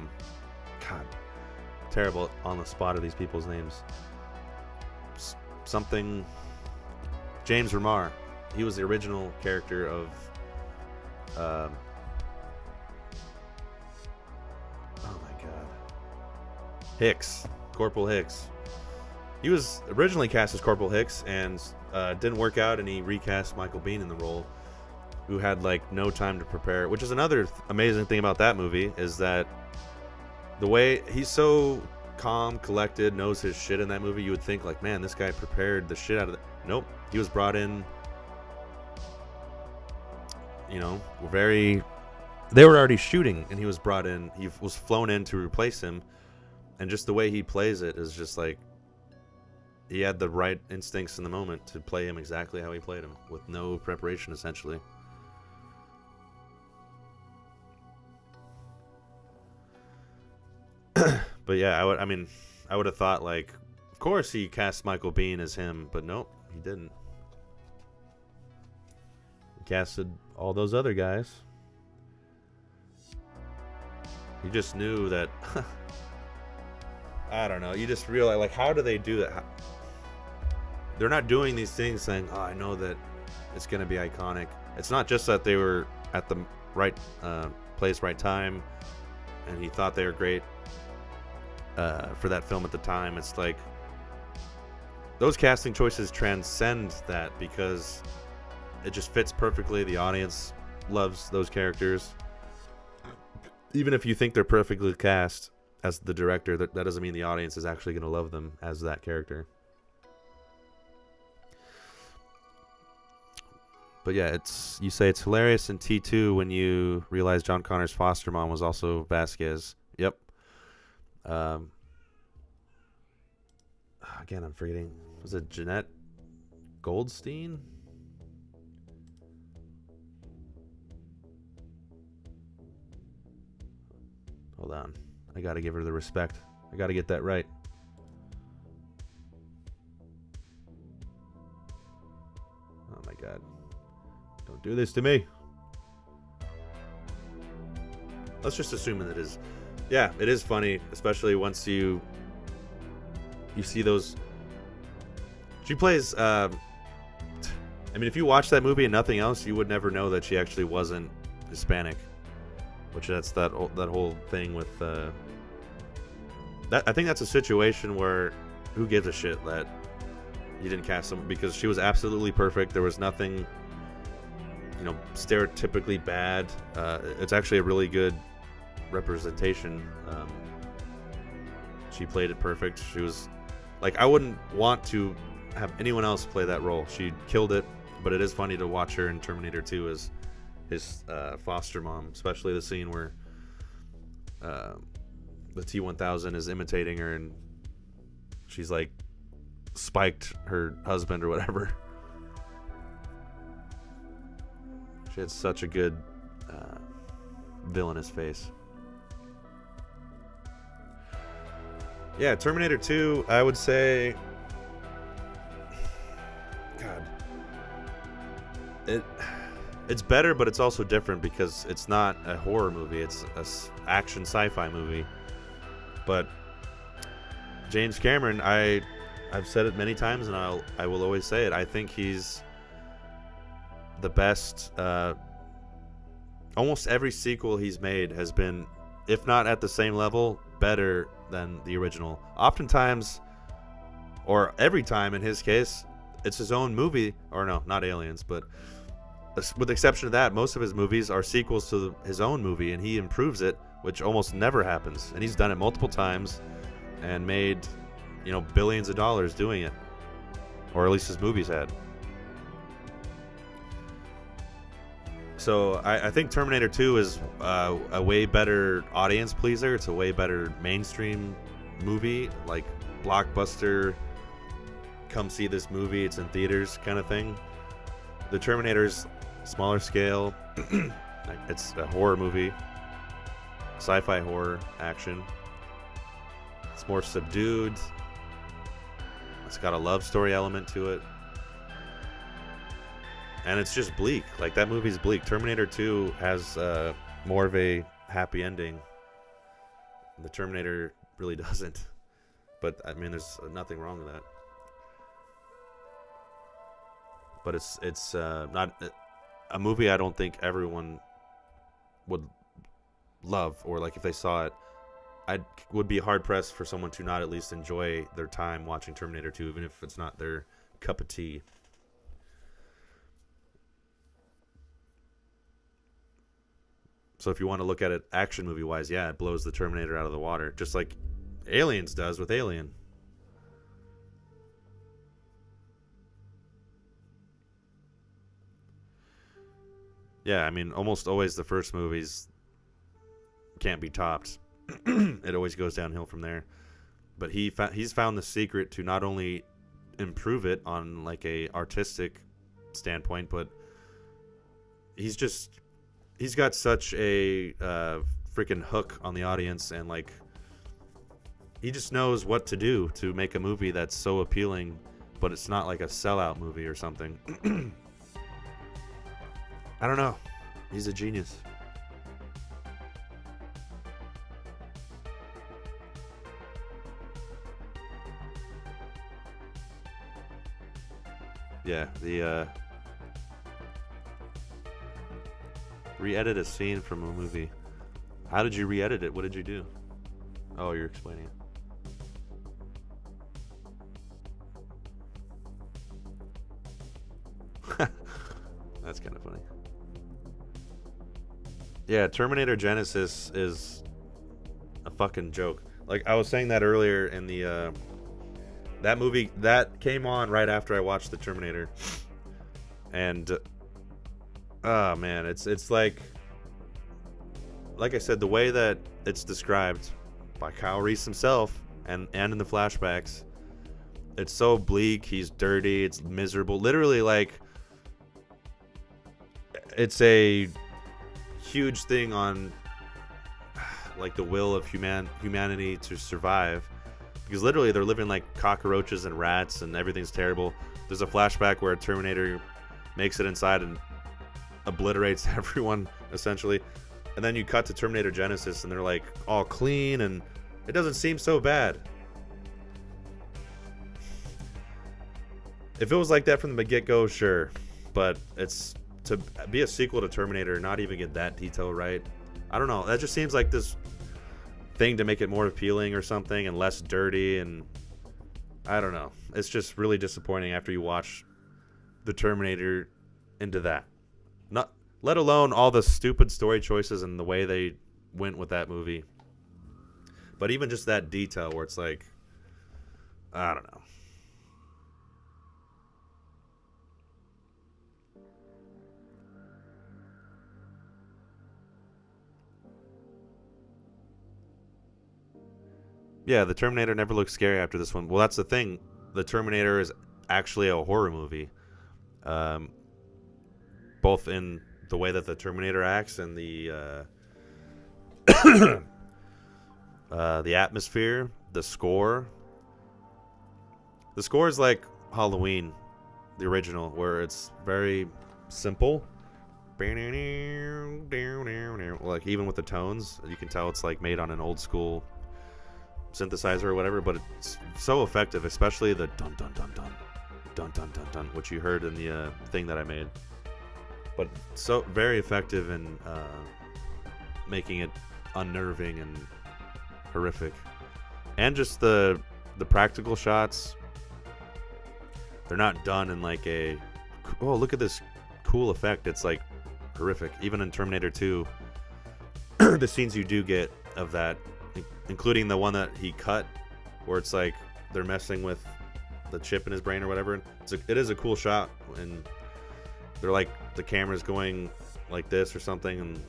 terrible on the spot of these people's names. Something James Remar. He was the original character of oh my god, Hicks, Corporal Hicks. He was originally cast as Corporal Hicks and didn't work out, and he recast Michael Biehn in the role, who had like no time to prepare, which is another amazing thing about that movie, is that the way he's so calm, collected, knows his shit in that movie. You would think like, man, this guy prepared the shit out of it. Nope, he was brought in, you know, they were already shooting and he was brought in. He was flown in to replace him, and just the way he plays it is just like, he had the right instincts in the moment to play him exactly how he played him, with no preparation, essentially. But yeah, I would have thought, like, of course he cast Michael Biehn as him, but nope, he didn't. He casted all those other guys. He just knew that. I don't know. You just realize, like, how do they do that? They're not doing these things saying, oh, I know that it's going to be iconic. It's not just that they were at the right place, right time, and he thought they were great for that film at the time. It's like, those casting choices transcend that because it just fits perfectly. The audience loves those characters. Even if you think they're perfectly cast as the director, that doesn't mean the audience is actually going to love them as that character. But yeah, you say it's hilarious in T2 when you realize John Connor's foster mom was also Vasquez. Yep. Again, I'm forgetting. Was it Jeanette Goldstein? Hold on. I gotta give her the respect. I gotta get that right. Oh my god. Don't do this to me. Let's just assume that it is. Yeah, it is funny, especially once you see those. She plays. I mean, if you watch that movie and nothing else, you would never know that she actually wasn't Hispanic. Which that's that whole thing with. That I think that's a situation where who gives a shit that you didn't cast them, because she was absolutely perfect. There was nothing, you know, stereotypically bad. It's actually a really good representation. She played it perfect. She was like, I wouldn't want to have anyone else play that role. She killed it. But it is funny to watch her in Terminator 2 as his foster mom, especially the scene where the T-1000 is imitating her and she's like spiked her husband or whatever. She had such a good villainous face. Yeah, Terminator 2, I would say, God, it's better, but it's also different because it's not a horror movie. It's a action sci-fi movie. But James Cameron, I've said it many times, and I will always say it. I think he's the best. Almost every sequel he's made has been, if not at the same level, better than the original. Oftentimes, or every time in his case, it's his own movie. Or no, not Aliens, but with the exception of that, most of his movies are sequels to his own movie, and he improves it, which almost never happens. And he's done it multiple times and made, you know, billions of dollars doing it, or at least his movies had. So I think Terminator 2 is a way better audience pleaser. It's a way better mainstream movie, like blockbuster, come see this movie, it's in theaters kind of thing. The Terminator's smaller scale. It's a horror movie, sci-fi horror action. It's more subdued. It's got a love story element to it. And it's just bleak. Like, that movie's bleak. Terminator 2 has more of a happy ending. The Terminator really doesn't. But, I mean, there's nothing wrong with that. But it's not a movie I don't think everyone would love. Or, like, if they saw it, I would be hard-pressed for someone to not at least enjoy their time watching Terminator 2, even if it's not their cup of tea. So if you want to look at it action movie-wise, yeah, it blows the Terminator out of the water, just like Aliens does with Alien. Yeah, I mean, almost always the first movies can't be topped. It always goes downhill from there. But he's found the secret to not only improve it on like a artistic standpoint, but he's got such a freaking hook on the audience, and like he just knows what to do to make a movie that's so appealing, but it's not like a sellout movie or something. I don't know. He's a genius. Yeah, the re-edit a scene from a movie. How did you re-edit it? What did you do? Oh, you're explaining it. That's kind of funny. Yeah, Terminator Genesis is a fucking joke. Like, I was saying that earlier in the that movie that came on right after I watched the Terminator, and oh man, it's like I said, the way that it's described by Kyle Reese himself and in the flashbacks, it's so bleak. He's dirty. It's miserable. Literally, like, it's a huge thing on like the will of humanity to survive, because literally they're living like cockroaches and rats and everything's terrible. There's a flashback where a Terminator makes it inside and obliterates everyone essentially, and then you cut to Terminator Genesis and they're like all clean and it doesn't seem so bad. If it was like that from the get-go, sure, but it's to be a sequel to Terminator, not even get that detail right. I don't know, that just seems like this thing to make it more appealing or something and less dirty, and I don't know. It's just really disappointing after you watch the Terminator into that. Not let alone all the stupid story choices and the way they went with that movie. But even just that detail where it's like, I don't know. Yeah, the Terminator never looked scary after this one. Well, that's the thing. The Terminator is actually a horror movie. Both in the way that the Terminator acts and the atmosphere, the score. The score is like Halloween, the original, where it's very simple. Like, even with the tones, you can tell it's like made on an old school synthesizer or whatever, but it's so effective, especially the dun dun dun dun dun dun dun dun, which you heard in the thing that I made. But so very effective in making it unnerving and horrific. And just the practical shots, they're not done in like a, oh, look at this cool effect. It's like horrific. Even in Terminator 2, the scenes you do get of that, including the one that he cut, where it's like they're messing with the chip in his brain or whatever. It is a cool shot, and they're like, the camera's going like this or something, and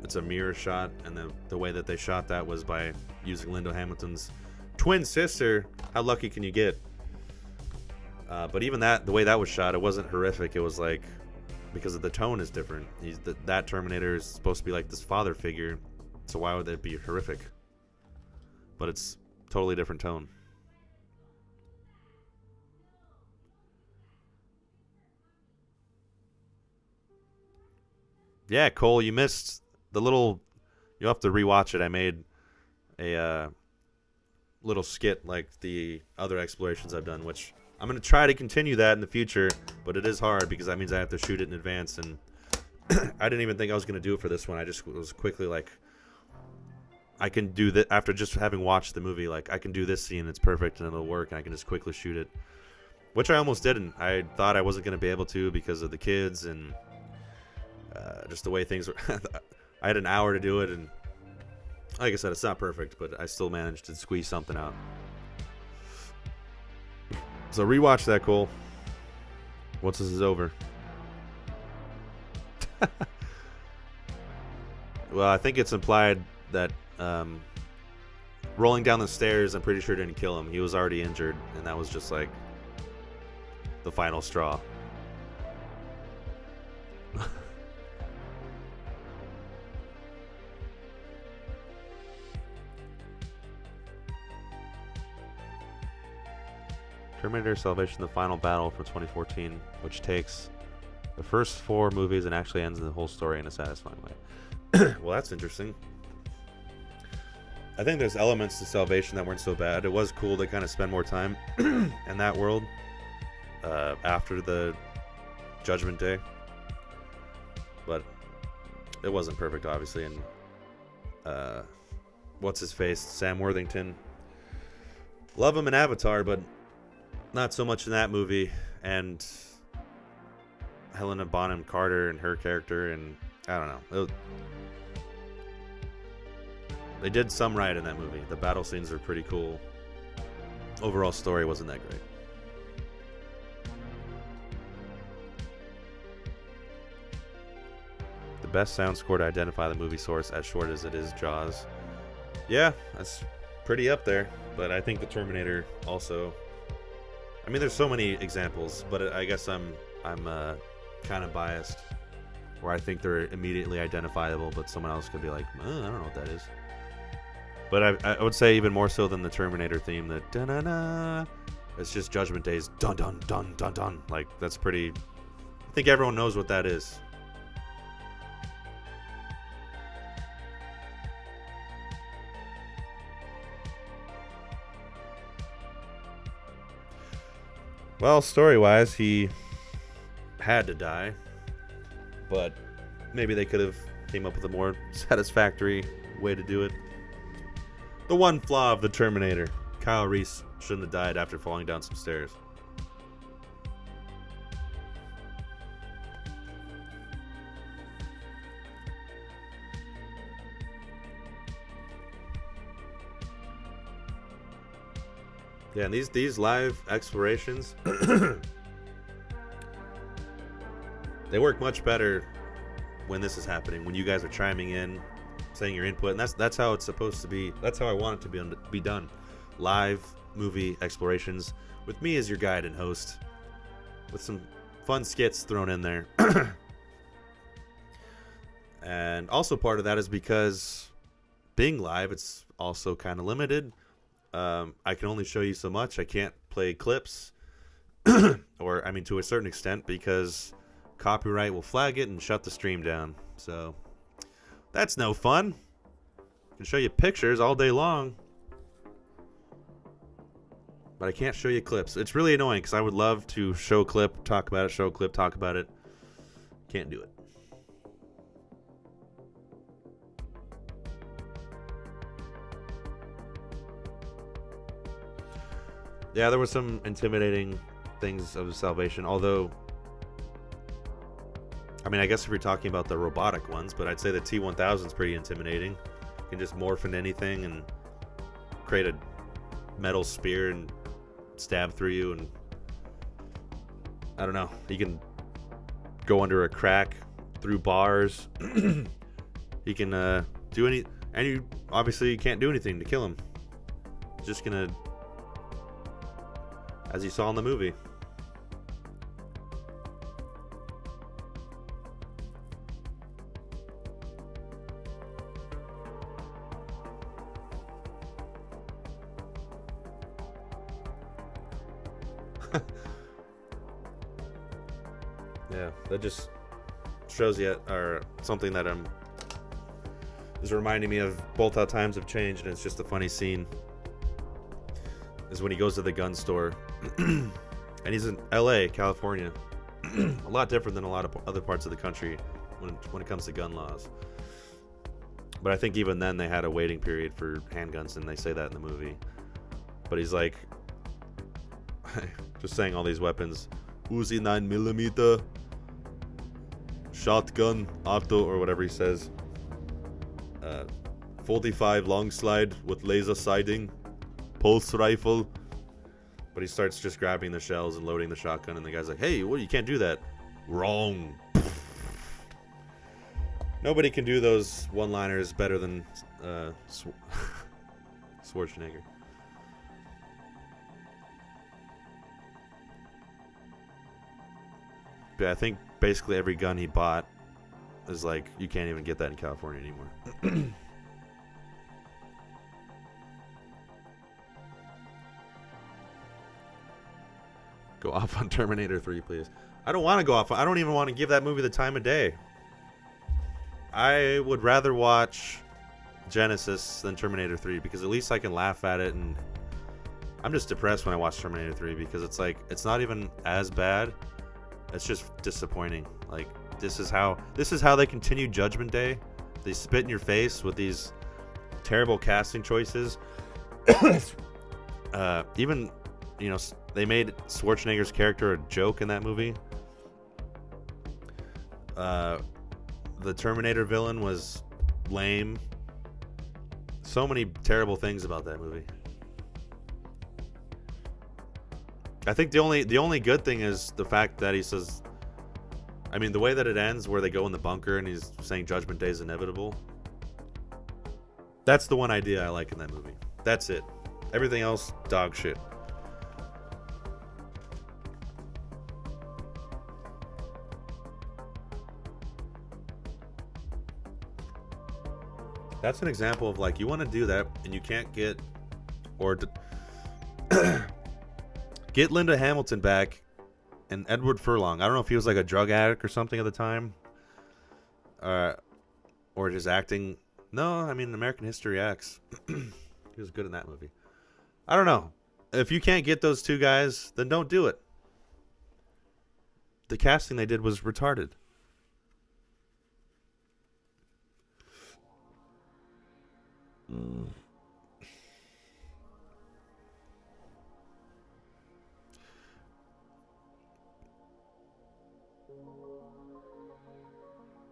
it's a mirror shot, and the way that they shot that was by using Linda Hamilton's twin sister, how lucky can you get? But even that, the way that was shot, it wasn't horrific. It was like, because of the tone is different. That Terminator is supposed to be like this father figure, so why would that be horrific? But it's totally different tone. Yeah, Cole, you missed the little. You'll have to rewatch it. I made a little skit like the other explorations I've done, which I'm going to try to continue that in the future, but it is hard because that means I have to shoot it in advance, and I didn't even think I was going to do it for this one. I just was quickly like, I can do that after just having watched the movie. Like, I can do this scene, it's perfect, and it'll work, and I can just quickly shoot it, which I almost didn't. I thought I wasn't going to be able to because of the kids and just the way things were. I had an hour to do it, and like I said, it's not perfect, but I still managed to squeeze something out. So rewatch that, Cole. Once this is over. Well, I think it's implied that rolling down the stairs, I'm pretty sure didn't kill him. He was already injured, and that was just like the final straw. Terminator Salvation, the final battle from 2014, which takes the first 4 movies and actually ends the whole story in a satisfying way. Well, that's interesting. I think there's elements to Salvation that weren't so bad. It was cool to kind of spend more time in that world after the Judgment Day. But it wasn't perfect, obviously. And what's his face? Sam Worthington. Love him in Avatar, but not so much in that movie. And Helena Bonham Carter and her character, and I don't know. They did some right in that movie. The battle scenes are pretty cool. Overall story wasn't that great. The best sound score to identify the movie source, as short as it is Jaws. Yeah, that's pretty up there. But I think the Terminator also. I mean, there's so many examples, but I guess I'm kind of biased, where I think they're immediately identifiable, but someone else could be like, I don't know what that is. But I would say even more so than the Terminator theme, that da-na-na, it's just Judgment Day's dun dun dun dun dun. Like, that's pretty. I think everyone knows what that is. Well, story-wise, he had to die, but maybe they could have came up with a more satisfactory way to do it. The one flaw of the Terminator: Kyle Reese shouldn't have died after falling down some stairs. Yeah, and these live explorations, they work much better when this is happening, when you guys are chiming in, saying your input, and that's how it's supposed to be. That's how I want it to be done. Live movie explorations with me as your guide and host, with some fun skits thrown in there. And also part of that is because being live, it's also kind of limited. I can only show you so much. I can't play clips, or I mean to a certain extent, because copyright will flag it and shut the stream down. So that's no fun. I can show you pictures all day long, but I can't show you clips. It's really annoying because I would love to show a clip, talk about it, show a clip, talk about it. Can't do it. Yeah, there were some intimidating things of Salvation, although, I mean, I guess if you're talking about the robotic ones, but I'd say the T-1000 is pretty intimidating. You can just morph into anything and create a metal spear and stab through you, and I don't know, you can go under a crack through bars. You can do any, and you obviously can't do anything to kill him. just gonna, as you saw in the movie. Yeah, that just shows you, or something that is reminding me of both how times have changed, and it's just a funny scene. Is when he goes to the gun store, and he's in L.A., California, a lot different than a lot of other parts of the country when it comes to gun laws. But I think even then they had a waiting period for handguns, and they say that in the movie. But he's like, just saying all these weapons, Uzi 9mm, shotgun, auto, or whatever he says, 45 long slide with laser sighting, pulse rifle. But he starts just grabbing the shells and loading the shotgun, and the guy's like, hey, what, you can't do that. Wrong. Nobody can do those one-liners better than Schwarzenegger. But I think basically every gun he bought is like, you can't even get that in California anymore. Go off on Terminator 3, please. I don't want to go off. I don't even want to give that movie the time of day. I would rather watch Genesis than Terminator 3, because at least I can laugh at it, and I'm just depressed when I watch Terminator 3 because it's like, it's not even as bad. It's just disappointing. Like, this is how they continue Judgment Day. They spit in your face with these terrible casting choices. Even, you know, they made Schwarzenegger's character a joke in that movie. The Terminator villain was lame. So many terrible things about that movie. I think the only good thing is the fact that he says, I mean, the way that it ends, where they go in the bunker and he's saying Judgment Day is inevitable. That's the one idea I like in that movie. That's it. Everything else, dog shit. That's an example of, like, you want to do that and you can't get, or get Linda Hamilton back and Edward Furlong. I don't know if he was like a drug addict or something at the time, or just acting. No, I mean, American History X. He was good in that movie. I don't know. If you can't get those two guys, then don't do it. The casting they did was retarded.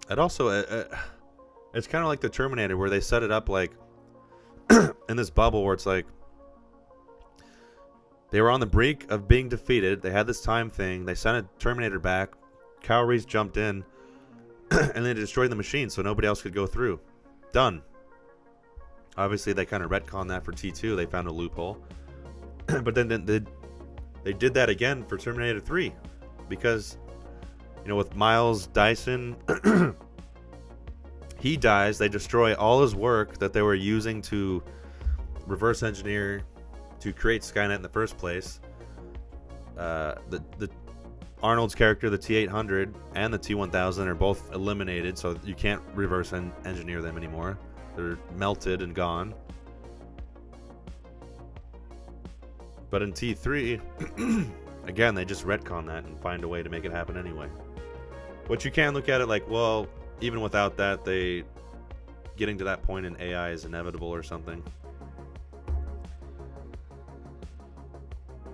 It also, it's kind of like the Terminator, where they set it up like in this bubble where it's like they were on the brink of being defeated. They had this time thing. They sent a Terminator back. Kyle Reese jumped in, and they destroyed the machine so nobody else could go through. Done. Obviously, they kind of retconned that for T2. They found a loophole. But then they did that again for Terminator 3. Because, you know, with Miles Dyson, he dies. They destroy all his work that they were using to reverse engineer to create Skynet in the first place. The Arnold's character, the T-800, and the T-1000 are both eliminated, so you can't reverse engineer them anymore. They're melted and gone. But in T3, again, they just retcon that and find a way to make it happen anyway. Which you can look at it like, well, even without that, getting to that point in AI is inevitable or something.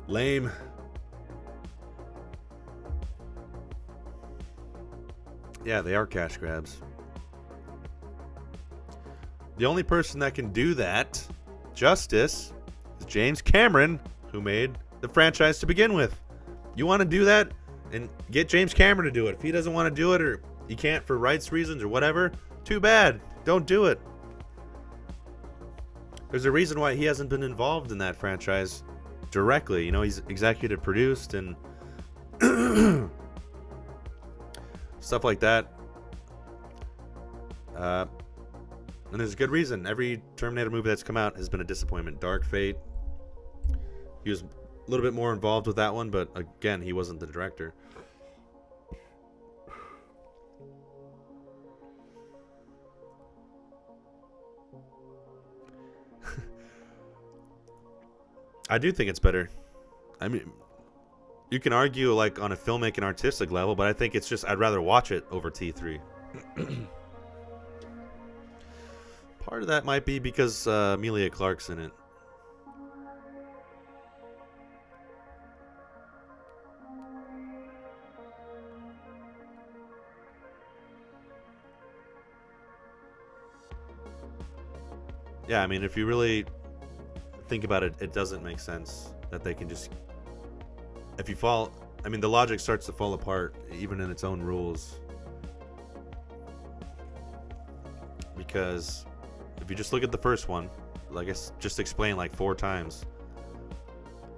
Lame. Yeah, they are cash grabs. The only person that can do that justice is James Cameron, who made the franchise to begin with. You want to do that, and get James Cameron to do it. If he doesn't want to do it, or he can't for rights reasons or whatever, too bad. Don't do it. There's a reason why he hasn't been involved in that franchise directly. You know, he's executive produced and stuff like that. And there's a good reason. Every Terminator movie that's come out has been a disappointment. Dark Fate, he was a little bit more involved with that one, but again, he wasn't the director. I do think it's better. I mean, you can argue like on a filmmaking artistic level, but I think it's just I'd rather watch it over T3. Part of that might be because Emilia Clarke's in it. Yeah, I mean, if you really think about it, it doesn't make sense that they can just... If you fall... I mean, the logic starts to fall apart, even in its own rules. Because if you just look at the first one, like I just explained like 4 times,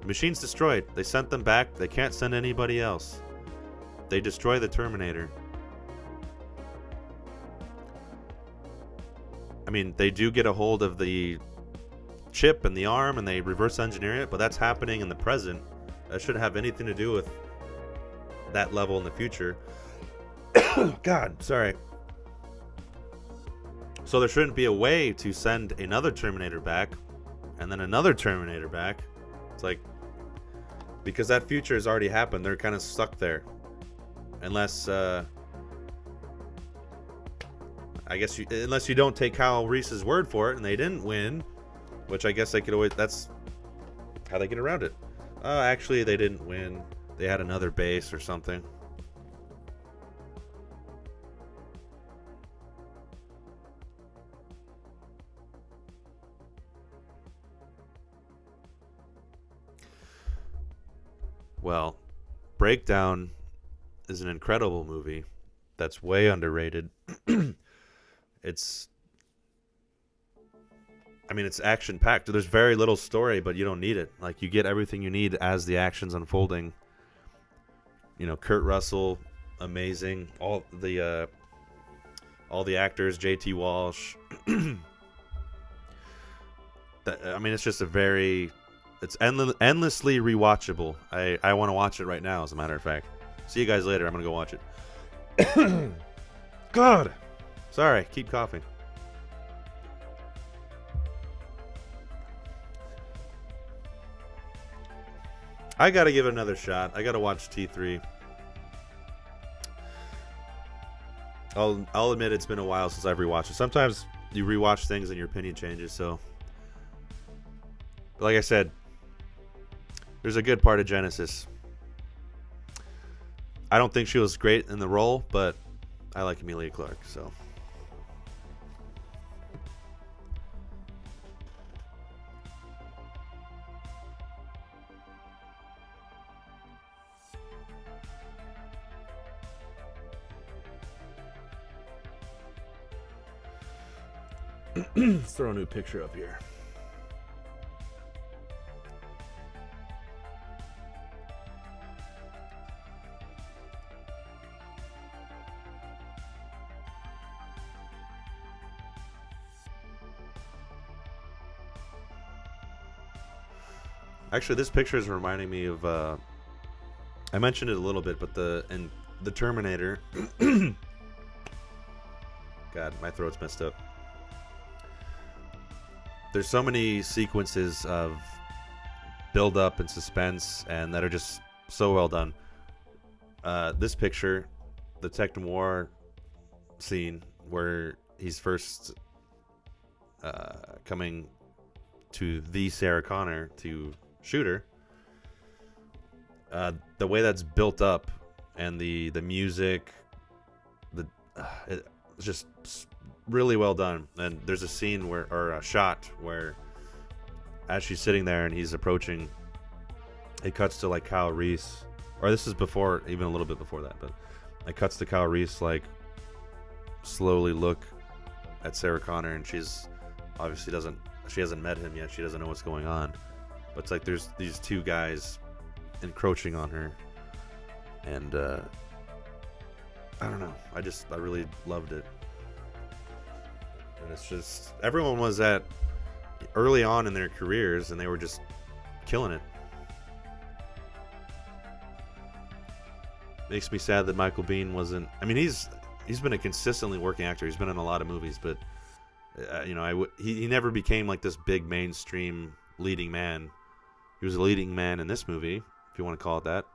the machine's destroyed. They sent them back. They can't send anybody else. They destroy the Terminator. I mean, they do get a hold of the chip and the arm and they reverse engineer it, but that's happening in the present. That shouldn't have anything to do with that level in the future. God, sorry. So there shouldn't be a way to send another Terminator back and then another Terminator back. It's like, because that future has already happened, they're kind of stuck there. Unless, I guess, unless you don't take Kyle Reese's word for it and they didn't win, which I guess they could always, that's how they get around it. Actually, they didn't win. They had another base or something. Well, Breakdown is an incredible movie that's way underrated. It's action-packed. There's very little story, but you don't need it. Like, you get everything you need as the action's unfolding. You know, Kurt Russell, amazing. All the actors, J.T. Walsh. It's just a very... It's endlessly rewatchable. I want to watch it right now, as a matter of fact. See you guys later. I'm going to go watch it. God! Sorry, keep coughing. I gotta give it another shot. I gotta watch T3. I'll admit it's been a while since I've rewatched it. Sometimes you rewatch things and your opinion changes, so... But like I said, there's a good part of Genesis. I don't think she was great in the role, but I like Emilia Clarke, so... Let's throw a new picture up here. Actually, this picture is reminding me of I mentioned it a little bit, but the Terminator. God, my throat's messed up. There's so many sequences of build up and suspense, and that are just so well done. This picture, the Tech Noir scene where he's first coming to the Sarah Connor to shoot her. The way that's built up, and the music, it's just really well done. And there's a scene or a shot where, as she's sitting there and he's approaching, it cuts to like Kyle Reese, or this is before, even a little bit before that, but it cuts to Kyle Reese like slowly look at Sarah Connor, and she's obviously doesn't she hasn't met him yet. She doesn't know what's going on. But it's like there's these two guys encroaching on her. And I don't know. I really loved it. And it's just, everyone was at early on in their careers and they were just killing it. Makes me sad that Michael Biehn wasn't. I mean, he's been a consistently working actor. He's been in a lot of movies, but you know, he never became like this big mainstream leading man. He was a leading man in this movie, if you want to call it that,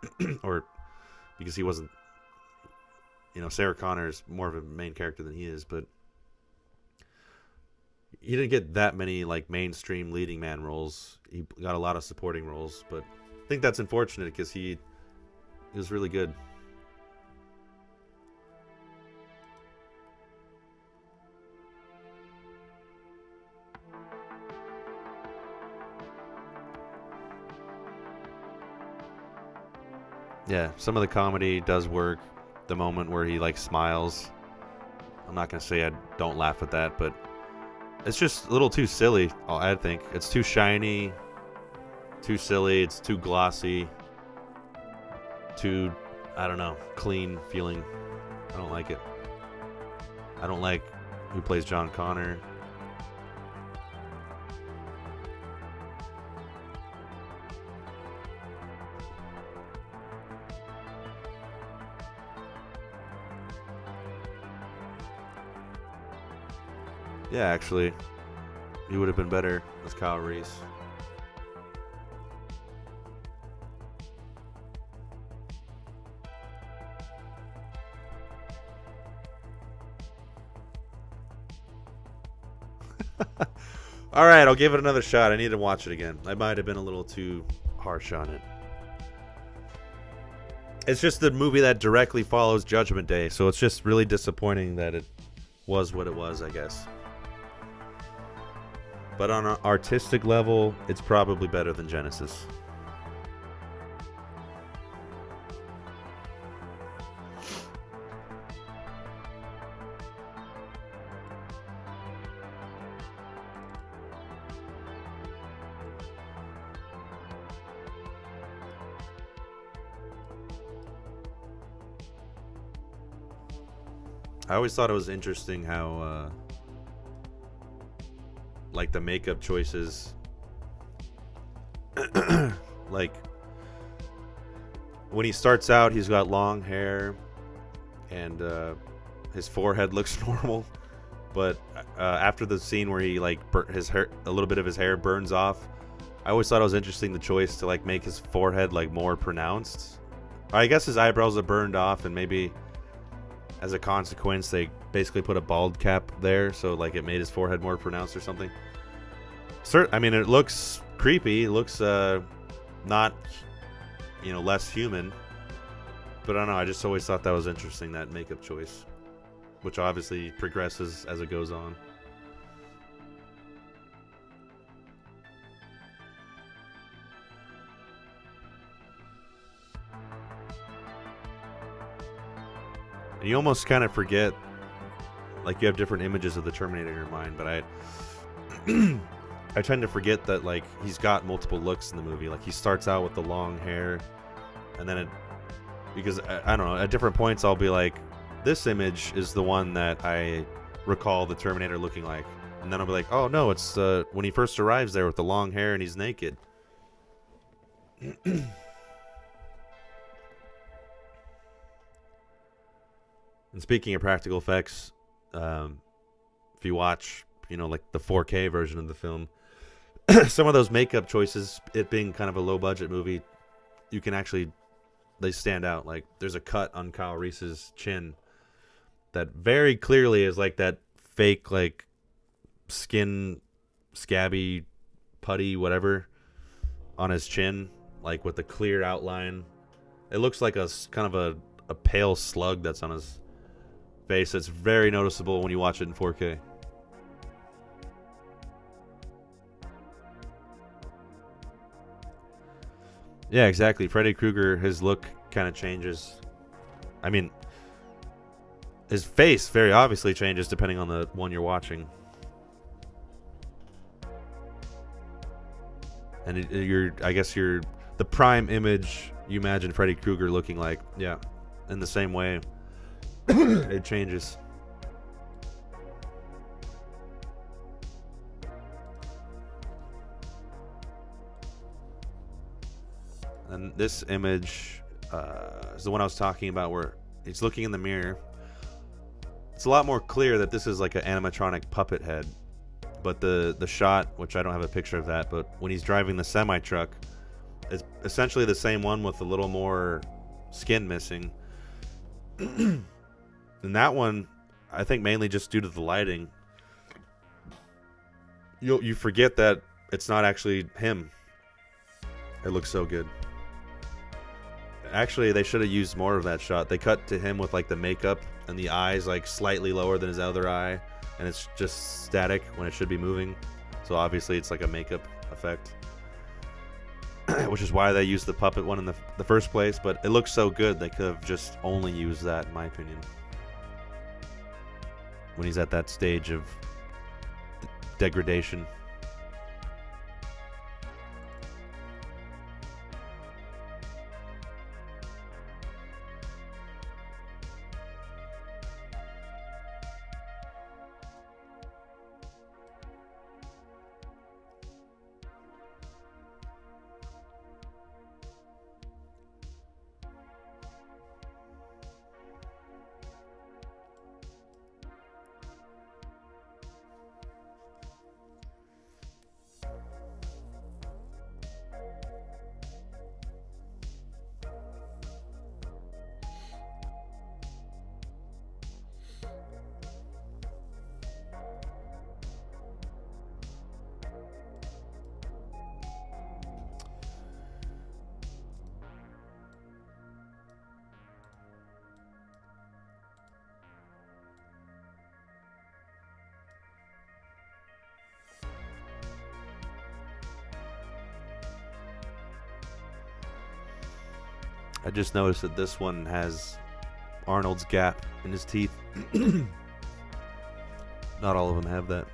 or because he wasn't. You know, Sarah Connor is more of a main character than he is, but he didn't get that many like mainstream leading man roles. He got a lot of supporting roles, but I think that's unfortunate because he was really good. Yeah, some of the comedy does work. The moment where he like smiles, I'm not gonna say I don't laugh at that, but it's just a little too silly. I think it's too shiny, too silly. It's too glossy, too, I don't know, clean feeling. I don't like it. I don't like who plays John Connor. Yeah, actually, he would have been better as Kyle Reese. All right, I'll give it another shot. I need to watch it again. I might have been a little too harsh on it. It's just the movie that directly follows Judgment Day, so it's just really disappointing that it was what it was, I guess. But on an artistic level, it's probably better than Genesis. I always thought it was interesting how like the makeup choices, like when he starts out, he's got long hair and his forehead looks normal, but after the scene where he like his hair, a little bit of his hair burns off, I always thought it was interesting the choice to like make his forehead like more pronounced. I guess his eyebrows are burned off, and maybe as a consequence they basically put a bald cap there, so like it made his forehead more pronounced or something. I mean, it looks creepy. It looks not, you know, less human. But I don't know. I just always thought that was interesting, that makeup choice, which obviously progresses as it goes on. And you almost kind of forget, like you have different images of the Terminator in your mind, but I tend to forget that like he's got multiple looks in the movie. Like he starts out with the long hair, and then because I don't know, at different points I'll be like, this image is the one that I recall the Terminator looking like, and then I'll be like, oh no, it's when he first arrives there with the long hair and he's naked. And speaking of practical effects, if you watch, you know, like the 4K version of the film, some of those makeup choices, it being kind of a low budget movie, you can actually, they stand out. Like there's a cut on Kyle Reese's chin that very clearly is like that fake like skin scabby putty whatever on his chin, like with the clear outline. It looks like a kind of a pale slug that's on his face. It's very noticeable when you watch it in 4K. Yeah, exactly. Freddy Krueger, his look kind of changes. I mean, his face very obviously changes depending on the one you're watching. And I guess you're the prime image you imagine Freddy Krueger looking like. Yeah, in the same way, it changes. And this image is the one I was talking about, where he's looking in the mirror. It's a lot more clear that this is like an animatronic puppet head. But the shot, which I don't have a picture of that, but when he's driving the semi-truck, it's essentially the same one with a little more skin missing. And that one, I think mainly just due to the lighting, you forget that it's not actually him. It looks so good. Actually, they should have used more of that shot. They cut to him with like the makeup and the eyes like slightly lower than his other eye, and it's just static when it should be moving. So obviously it's like a makeup effect. Which is why they used the puppet one in the first place, but it looks so good they could have just only used that, in my opinion. When he's at that stage of degradation. I just noticed that this one has Arnold's gap in his teeth. Not all of them have that.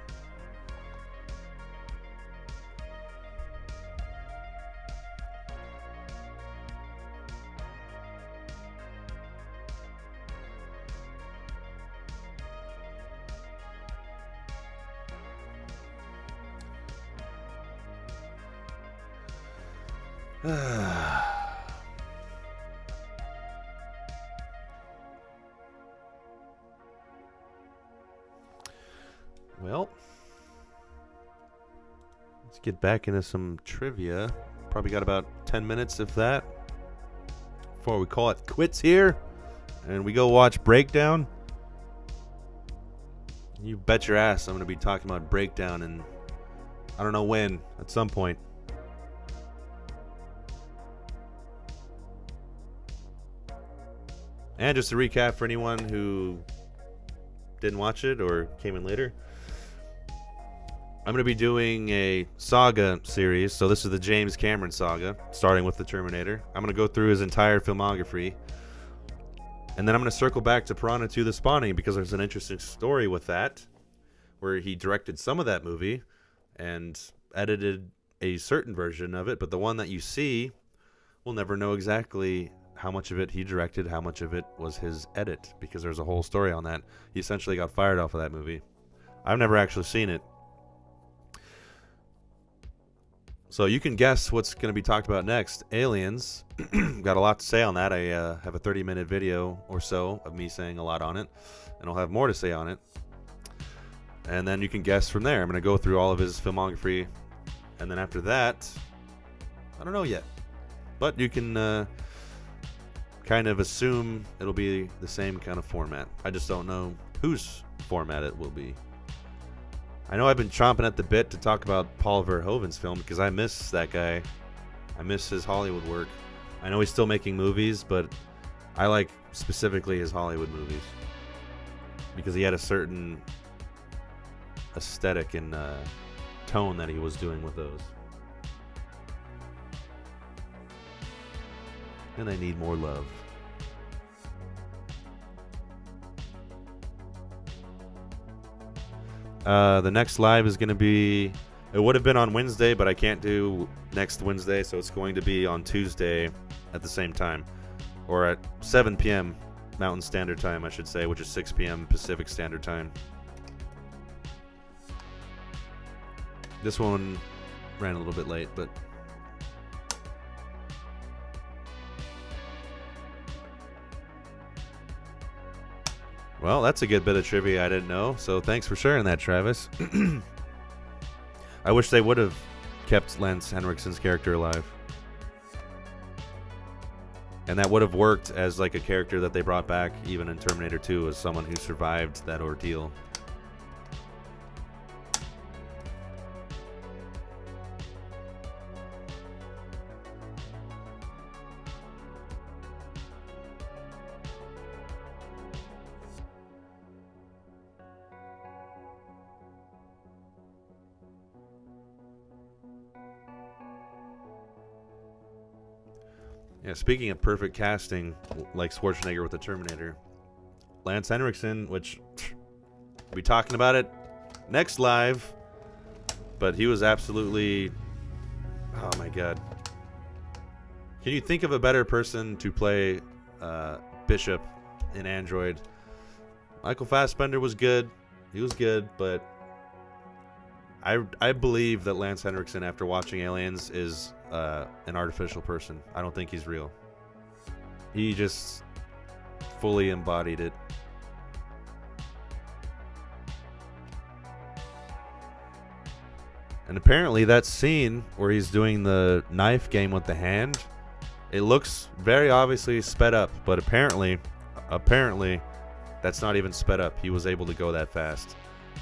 Well, let's get back into some trivia. Probably got about 10 minutes, if that, before we call it quits here and we go watch Breakdown. You bet your ass I'm going to be talking about Breakdown, and I don't know when, at some point. And just to recap for anyone who didn't watch it or came in later, I'm going to be doing a saga series. So this is the James Cameron saga, starting with The Terminator. I'm going to go through his entire filmography. And then I'm going to circle back to Piranha 2: The Spawning, because there's an interesting story with that, where he directed some of that movie and edited a certain version of it. But the one that you see, we'll never know exactly how much of it he directed, how much of it was his edit, because there's a whole story on that. He essentially got fired off of that movie. I've never actually seen it. So you can guess what's going to be talked about next. Aliens. Got a lot to say on that. I have a 30-minute video or so of me saying a lot on it, and I'll have more to say on it. And then you can guess from there. I'm going to go through all of his filmography, and then after that, I don't know yet. But you can kind of assume it'll be the same kind of format. I just don't know whose format it will be. I know I've been chomping at the bit to talk about Paul Verhoeven's film, because I miss that guy. I miss his Hollywood work. I know he's still making movies, but I like specifically his Hollywood movies, because he had a certain aesthetic and tone that he was doing with those. And I need more love. The next live is going to be It would have been on Wednesday, but I can't do next Wednesday, so it's going to be on Tuesday at the same time. Or at 7 p.m. Mountain Standard Time, I should say, which is 6 p.m. Pacific Standard Time. This one ran a little bit late, but... Well, that's a good bit of trivia I didn't know, so thanks for sharing that, Travis. I wish they would have kept Lance Henriksen's character alive. And that would have worked as like a character that they brought back even in Terminator 2 as someone who survived that ordeal. Yeah, speaking of perfect casting, like Schwarzenegger with the Terminator, Lance Henriksen, which we'll be talking about it next live, but he was absolutely, oh my god. Can you think of a better person to play Bishop in Android? Michael Fassbender was good. He was good, but I believe that Lance Henriksen, after watching Aliens, is an artificial person. I don't think he's real. He just fully embodied it. And apparently that scene where he's doing the knife game with the hand, it looks very obviously sped up, but apparently that's not even sped up. He was able to go that fast.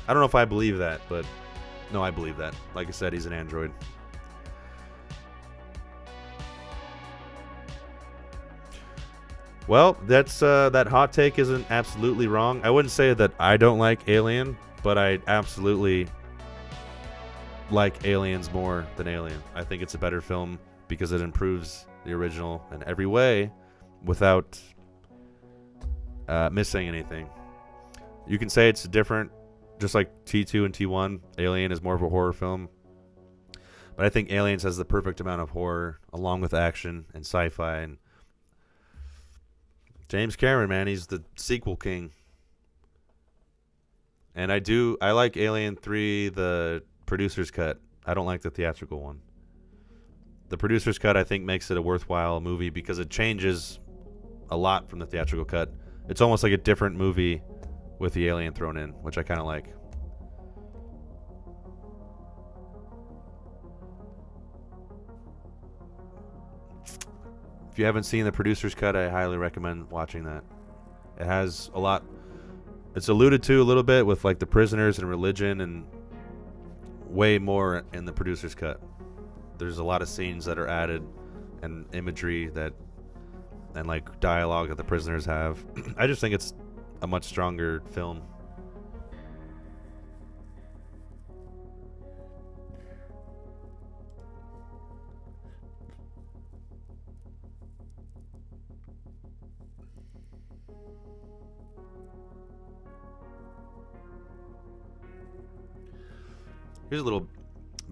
I don't know if I believe that, but no, I believe that. Like I said, he's an android. Well, that's that hot take isn't absolutely wrong. I wouldn't say that I don't like Alien, but I absolutely like Aliens more than Alien. I think it's a better film because it improves the original in every way without missing anything. You can say it's different, just like T2 and T1. Alien is more of a horror film. But I think Aliens has the perfect amount of horror along with action and sci-fi. And James Cameron, man, he's the sequel king. And I like Alien 3, the producer's cut. I don't like the theatrical one. The producer's cut, I think, makes it a worthwhile movie because it changes a lot from the theatrical cut. It's almost like a different movie with the alien thrown in, which I kind of like. If you haven't seen the producer's cut, I highly recommend watching that. It has a lot. It's alluded to a little bit with like the prisoners and religion, and way more in the producer's cut. There's a lot of scenes that are added and imagery that and like dialogue that the prisoners have. I just think it's a much stronger film. Here's a little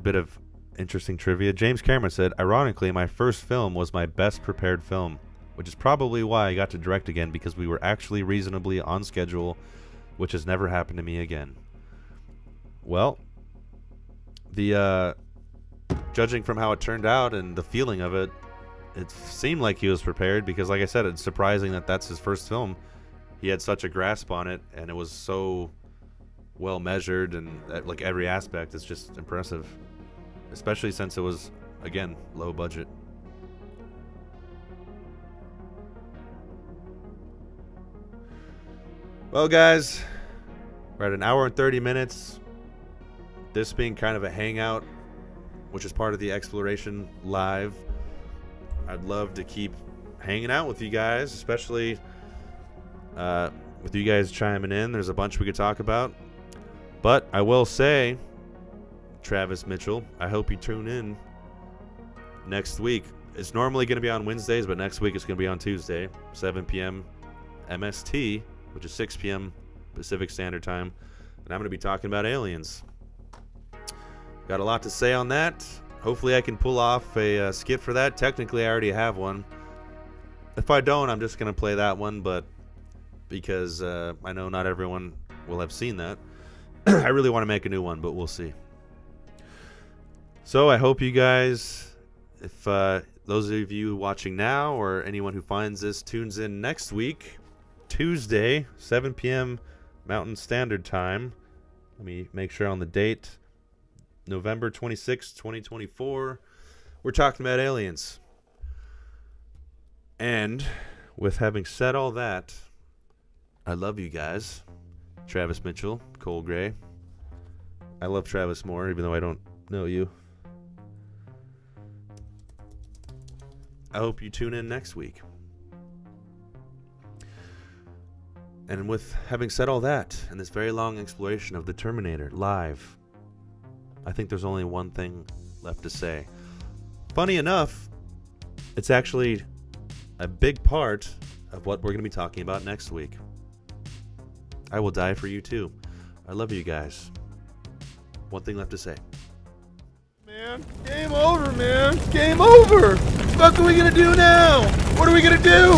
bit of interesting trivia. James Cameron said, ironically, my first film was my best prepared film, which is probably why I got to direct again, because we were actually reasonably on schedule, which has never happened to me again. Well, the judging from how it turned out and the feeling of it, it seemed like he was prepared, because like I said, it's surprising that that's his first film. He had such a grasp on it, and it was so well measured, and like every aspect is just impressive, especially since it was, again, low budget. Well, guys, we're at an hour and 30 minutes. This being kind of a hangout, which is part of the Exploration Live. I'd love to keep hanging out with you guys, especially with you guys chiming in. There's a bunch we could talk about. But I will say, Travis Mitchell, I hope you tune in next week. It's normally going to be on Wednesdays, but next week it's going to be on Tuesday, 7 p.m. MST, which is 6 p.m. Pacific Standard Time. And I'm going to be talking about aliens. Got a lot to say on that. Hopefully I can pull off a skit for that. Technically, I already have one. If I don't, I'm just going to play that one, but because I know not everyone will have seen that. I really want to make a new one, but we'll see. So I hope you guys, if those of you watching now or anyone who finds this tunes in next week, Tuesday, 7 p.m. Mountain Standard Time. Let me make sure on the date. November 26, 2024. We're talking about aliens. And with having said all that, I love you guys. Travis Mitchell, Cole Gray. I love Travis more, even though I don't know you. I hope you tune in next week. And with having said all that, and this very long exploration of The Terminator live, I think there's only one thing left to say. Funny enough, it's actually a big part of what we're going to be talking about next week. I will die for you too. I love you guys. One thing left to say. Man, game over, man. Game over. What the fuck are we gonna do now? What are we gonna do?